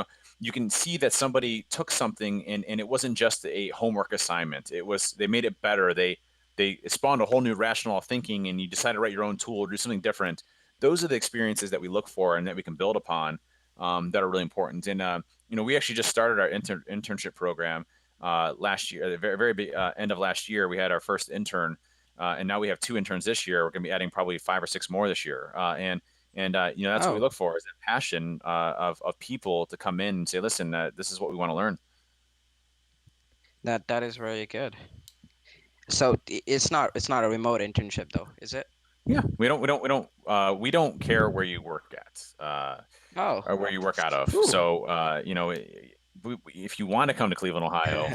You can see that somebody took something and it wasn't just a homework assignment. They made it better. They spawned a whole new rational thinking, and you decide to write your own tool or do something different. Those are the experiences that we look for and that we can build upon, that are really important. And we actually just started our internship program last year. At the very end of last year, we had our first intern, and now we have 2 interns this year. We're going to be adding probably 5 or 6 more this year. And that's what we Oh, look for, is that passion of people to come in and say, listen, this is what we want to learn. that is very good. So it's not a remote internship though, is it? Yeah, we don't care where you work at, Oh, or where you work out of. cool. So if you want to come to Cleveland, Ohio,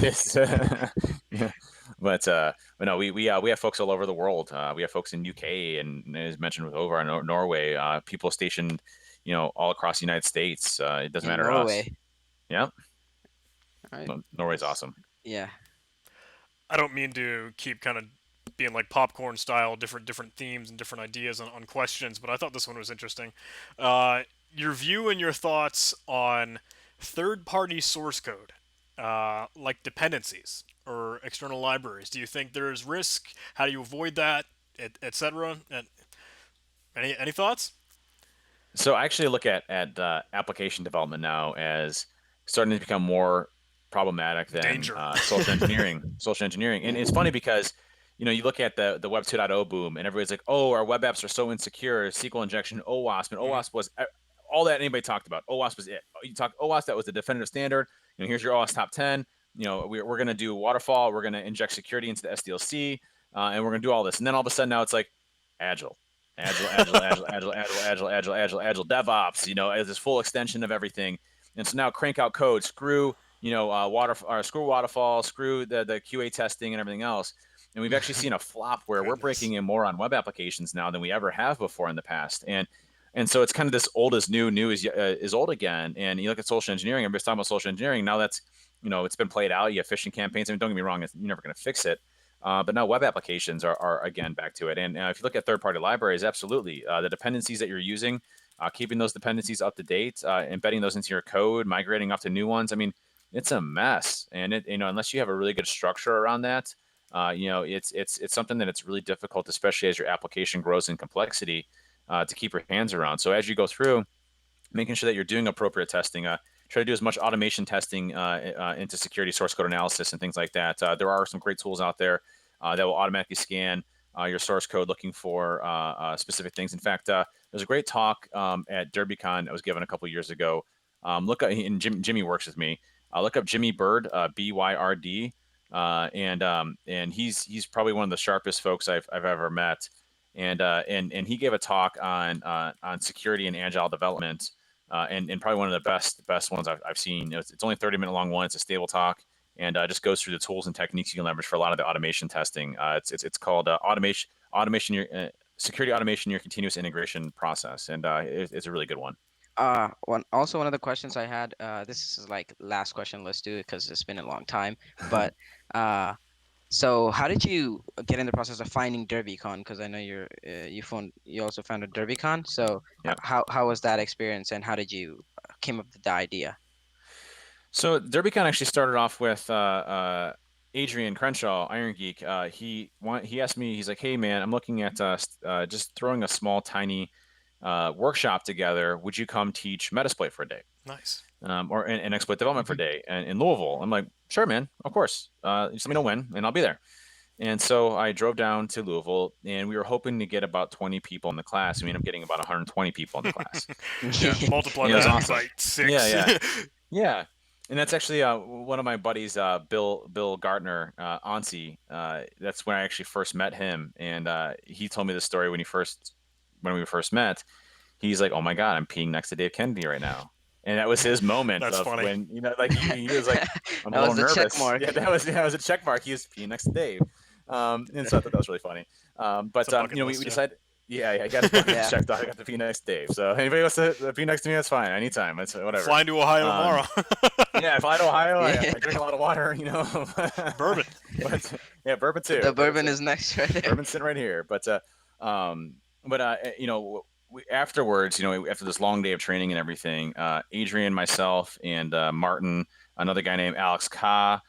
it's yeah. But no, we have folks all over the world. We have folks in UK and, as mentioned, with over in Norway, people stationed all across the United States. It doesn't In matter to us. Norway. Yeah, All right. Norway's awesome. Yeah. I don't mean to keep kind of being like popcorn style, different themes and different ideas on questions. But I thought this one was interesting. Your view and your thoughts on third-party source code, like dependencies or external libraries. Do you think there's risk? How do you avoid that, etc.? Any thoughts? So I actually look at application development now as starting to become more problematic than Danger. social engineering. Social engineering, and it's funny because you look at the Web 2.0 boom, and everybody's like, "Oh, our web apps are so insecure." SQL injection, OWASP, and Mhm. OWASP was all that anybody talked about. OWASP was it. You talk OWASP, that was the definitive standard. Here's your OWASP top 10. We're going to do waterfall. We're going to inject security into the SDLC, and we're going to do all this. And then all of a sudden now it's like agile. Agile, DevOps, as this full extension of everything. And so now crank out code, screw, screw waterfall, screw the QA testing and everything else. And we've actually seen a flop where we're Goodness. breaking in more on web applications now than we ever have before in the past. And so it's kind of this old is new, new is old again. And you look at social engineering, everybody's talking about social engineering. Now that's, it's been played out. You have phishing campaigns. I mean, don't get me wrong, you're never going to fix it. But now web applications are again back to it. And if you look at third-party libraries, absolutely, the dependencies that you're using, keeping those dependencies up to date, embedding those into your code, migrating off to new ones. I mean, it's a mess. And unless you have a really good structure around that, it's something that it's really difficult, especially as your application grows in complexity, to keep your hands around. So as you go through, making sure that you're doing appropriate testing. Try to do as much automation testing into security source code analysis and things like that. There are some great tools out there that will automatically scan your source code looking for specific things. In fact, there's a great talk at DerbyCon that was given a couple years ago. Look up, and Jimmy works with me. Look up Jimmy Bird, BYRD, and he's probably one of the sharpest folks I've ever met. And he gave a talk on security and agile development, and probably one of the best ones I've seen. It's only a 30-minute long one. It's a stable talk, and just goes through the tools and techniques you can leverage for a lot of the automation testing. It's called automation your security automation your continuous integration process, and it's a really good one. One of the questions I had, this is like last question. Let's do it because it's been a long time. But uh, so how did you get in the process of finding DerbyCon? Because I know you also founded DerbyCon. So Yeah. how was that experience, and how did you came up with the idea? So DerbyCon actually started off with Adrian Crenshaw, Iron Geek. He asked me. He's like, "Hey man, I'm looking at just throwing a small, tiny workshop together. Would you come teach Metasploit for a day, Nice. or an exploit development for a day in Louisville?" I'm like, "Sure, man, of course. Just let me know when, and I'll be there." And so I drove down to Louisville, and we were hoping to get about 20 people in the class. We ended up getting about 120 people in the class. Yeah, multiply It was that awesome. by Yeah, six. yeah. Yeah, and that's actually one of my buddies, Bill Gartner, Ansi. That's when I actually first met him, and he told me the story when we first met. He's like, "Oh my God, I'm peeing next to Dave Kennedy right now," and that was his moment That's of funny. when like he was like, "I'm a That was little the check nervous." mark. Yeah, that was a check mark. He was peeing next to Dave, and so I thought that was really funny. It's But a bucket we list, yeah. decided. Yeah, I got his bucket Yeah. checked off. I got the pee next to Dave. So anybody wants to pee next to me, that's fine. Anytime. That's whatever. Flying to Ohio Um, tomorrow. yeah, if I to Ohio, Yeah. I drink a lot of water, Bourbon. but yeah, bourbon too. The Bourbon bourbon too. is next right there. Bourbon's sitting right here. Afterwards, after this long day of training and everything, Adrian, myself, and Martin, another guy named Alex Ka,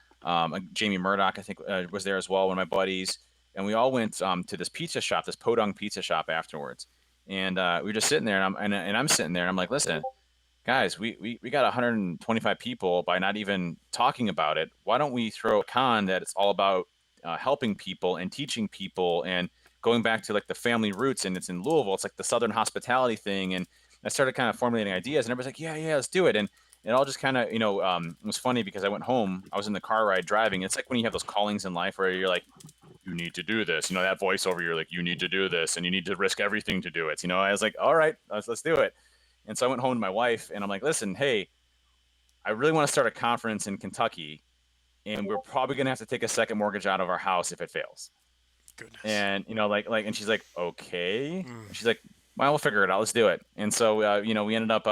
Jamie Murdoch, I think, was there as well, one of my buddies, and we all went to this pizza shop, this podunk pizza shop afterwards, and we were just sitting there, and I'm sitting there, and I'm like, listen, guys, we got 125 people by not even talking about it. Why don't we throw a con that it's all about helping people and teaching people and going back to like the family roots, and it's in Louisville. It's like the Southern hospitality thing, and I started kind of formulating ideas, and everybody's like, yeah, let's do it, and it all just kind of it was funny because I went home. I was in the car ride driving. It's like when you have those callings in life where you're like, you need to do this. That voiceover, you're like, you need to do this, and you need to risk everything to do it. I was like, all right, let's do it. And so I went home to my wife, and I'm like, listen, hey, I really want to start a conference in Kentucky, and we're probably gonna have to take a second mortgage out of our house if it fails. Goodness. And and she's like, okay. Mm. And she's like, well, we'll figure it out. Let's do it. And so we ended up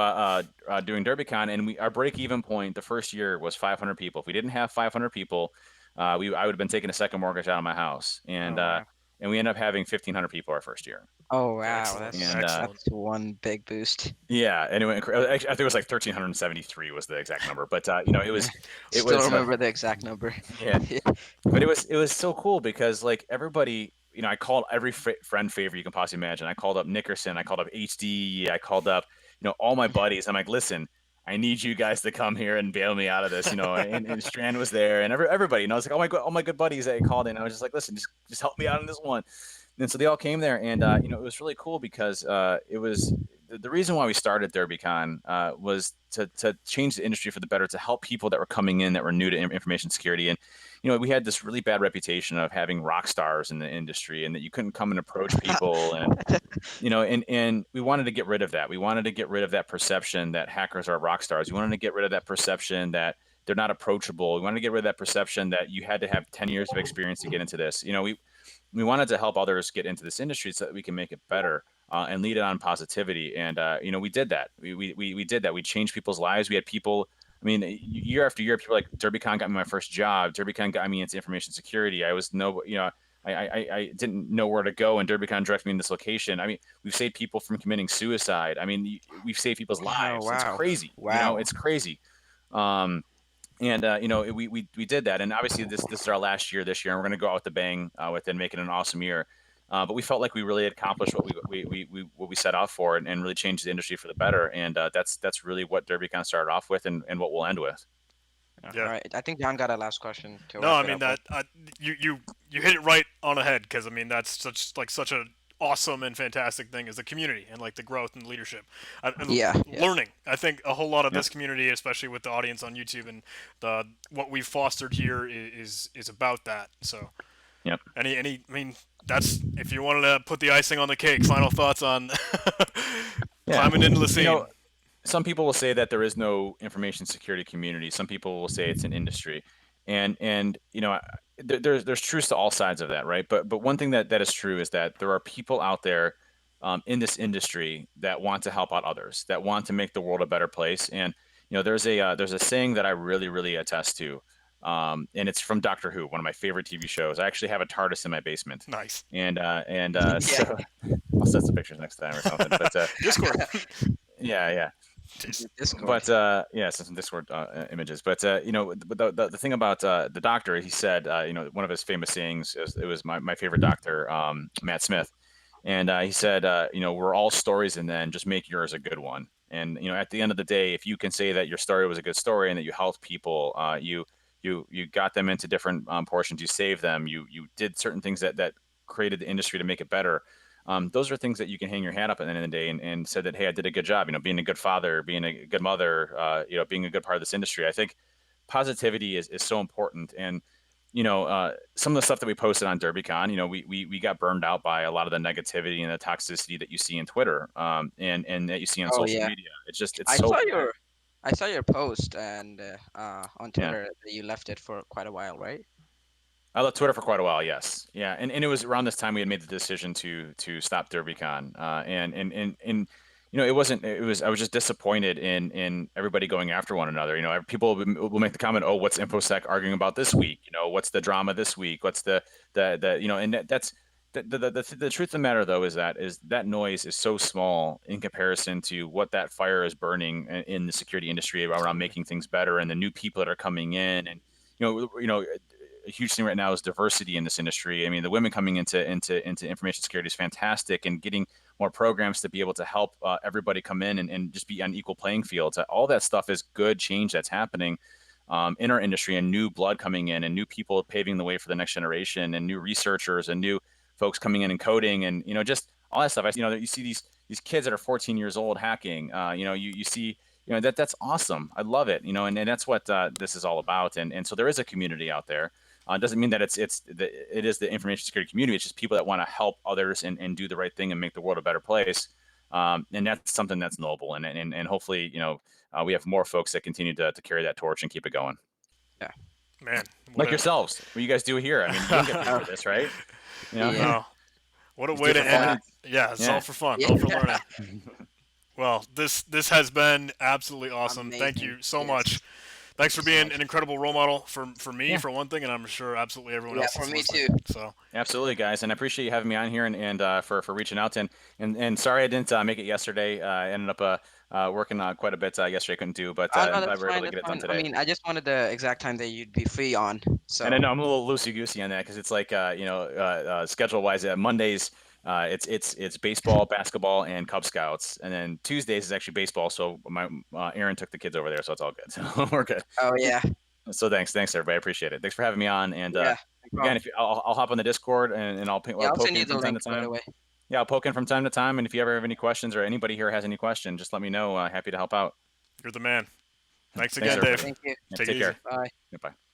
doing DerbyCon, and our break even point the first year was 500 people. If we didn't have 500 people, I would have been taking a second mortgage out of my house. And Oh, wow. and we ended up having 1,500 people our first year. Oh wow, Excellent, that's And excellent. that's one big boost. yeah, and it went, actually, I think it was like 1,373 was the exact number, but it Still was remember the exact number. yeah, but it was so cool because like everybody, I called every friend favorite you can possibly imagine. I called up Nickerson, I called up HD, I called up all my buddies. I'm like, listen, I need you guys to come here and bail me out of this, and Strand was there, and everybody, I was like, all my good buddies that I called in. I was just like, listen, just help me out on this one. And so they all came there, and it was really cool because it was the reason why we started DerbyCon was to change the industry for the better, to help people that were coming in that were new to information security. And we had this really bad reputation of having rock stars in the industry, and that you couldn't come and approach people, and we wanted to get rid of that. We wanted to get rid of that perception that hackers are rock stars. We wanted to get rid of that perception that they're not approachable. We wanted to get rid of that perception that you had to have 10 years of experience to get into this. We wanted to help others get into this industry so that we can make it better, and lead it on positivity. And we did that. We did that. We changed people's lives. We had people. I mean, year after year, people like DerbyCon got me my first job. DerbyCon got me into information security. I was no, I didn't know where to go, and DerbyCon directed me in this location. I mean, we've saved people from committing suicide. I mean, we've saved people's Wow, lives. It's wow, crazy. wow. It's crazy. Um, and we did that, and obviously this is our last year this year, and we're going to go out with the bang with it and make it an awesome year. But we felt like we really had accomplished what we set out for, and really changed the industry for the better. And that's really what DerbyCon started off with, and what we'll end with. All Yeah. right, I think John got a last question to No, wrap I it mean up with. that you hit it right on the head, because I mean that's such a awesome and fantastic thing is the community and like the growth and leadership and Yeah, yeah. learning. I think a whole lot of Yep. this community, especially with the audience on YouTube and the what we've fostered here, is about that. So Yep. any I mean that's if you wanted to put the icing on the cake. Final thoughts on Yeah. climbing into the You scene. know, some people will say that there is no information security community. Some people will say it's an industry, and there's truths to all sides of that, right? But one thing that is true is that there are people out there, in this industry, that want to help out others, that want to make the world a better place. And there's a saying that I really really attest to, and it's from Doctor Who, one of my favorite TV shows. I actually have a TARDIS in my basement, Nice. and Yeah. so I'll set some pictures next time or something. But Discord. yeah, yeah. Discord. But yeah, some Discord images. But but the thing about the doctor, he said, one of his famous sayings is, it was my favorite doctor, Matt Smith, and he said, we're all stories, and then just make yours a good one. And at the end of the day, if you can say that your story was a good story and that you helped people, you got them into different portions, you saved them, you did certain things that created the industry to make it better. Those are things that you can hang your hat up at the end of the day, and said that, hey, I did a good job. Being a good father, being a good mother, being a good part of this industry. I think positivity is so important. And some of the stuff that we posted on DerbyCon, we got burned out by a lot of the negativity and the toxicity that you see in Twitter, and that you see on Oh social yeah, media. It's I so saw bad. your post and on Yeah. Twitter that you left it for quite a while, right? I left Twitter for quite a while, yes, yeah, and it was around this time we had made the decision to stop DerbyCon, and it wasn't. It was, I was just disappointed in everybody going after one another. People will make the comment, "Oh, what's InfoSec arguing about this week? What's the drama this week? What's the and that's the truth of the matter, though, is that noise is so small in comparison to what that fire is burning in the security industry around Absolutely. making things better, and the new people that are coming in. And a huge thing right now is diversity in this industry. I mean, the women coming into information security is fantastic, and getting more programs to be able to help everybody come in and just be on equal playing fields. All that stuff is good change that's happening in our industry, and new blood coming in, and new people paving the way for the next generation, and new researchers, and new folks coming in and coding, and just all that stuff. You see these kids that are 14 years old hacking. You see that's awesome. I love it. And that's what this is all about. And so there is a community out there. It doesn't mean that it is the information security community. It's just people that want to help others and do the right thing and make the world a better place. And that's something that's noble. And hopefully, we have more folks that continue to carry that torch and keep it going. Yeah. Man, what Like a yourselves, what you guys do here. I mean, you don't get paid Oh, for this, right? yeah. no, what a You do way it to for fun. end. Yeah. Yeah, it's all Yeah. for fun, Yeah. all for learning. Well, this has been absolutely awesome. Thank Amazing. you so Yes. much thanks for you so being much. an incredible role model for me, Yeah. for one thing, and I'm sure absolutely everyone Yeah, else for that's me listening. too. So Absolutely, guys, and I appreciate you having me on here and for reaching out and sorry I didn't make it yesterday. I ended up working quite a bit yesterday. I couldn't do, but No, I'm glad that's we were able fine. to That's get it done fine. I today. mean, I just wanted the exact time that you'd be free on. And I So know I'm a little loosey goosey on that because it's like schedule wise, Mondays it's baseball, basketball, and Cub Scouts, and then Tuesdays is actually baseball. So my Aaron took the kids over there, so it's all good. So we're good. oh yeah, So thanks everybody, I appreciate it. Thanks for having me on, and yeah, no again, problem. if I'll hop on the Discord and Yeah, I'll I'll poke send you in the from time link to right time. away. Yeah, I'll poke in from time to time, and if you ever have any questions or anybody here has any question, just let me know. Happy to help out. you're the man. Thanks Thanks again, everybody. Dave. Thank you. Yeah, Take take it easy. care. Bye. Goodbye.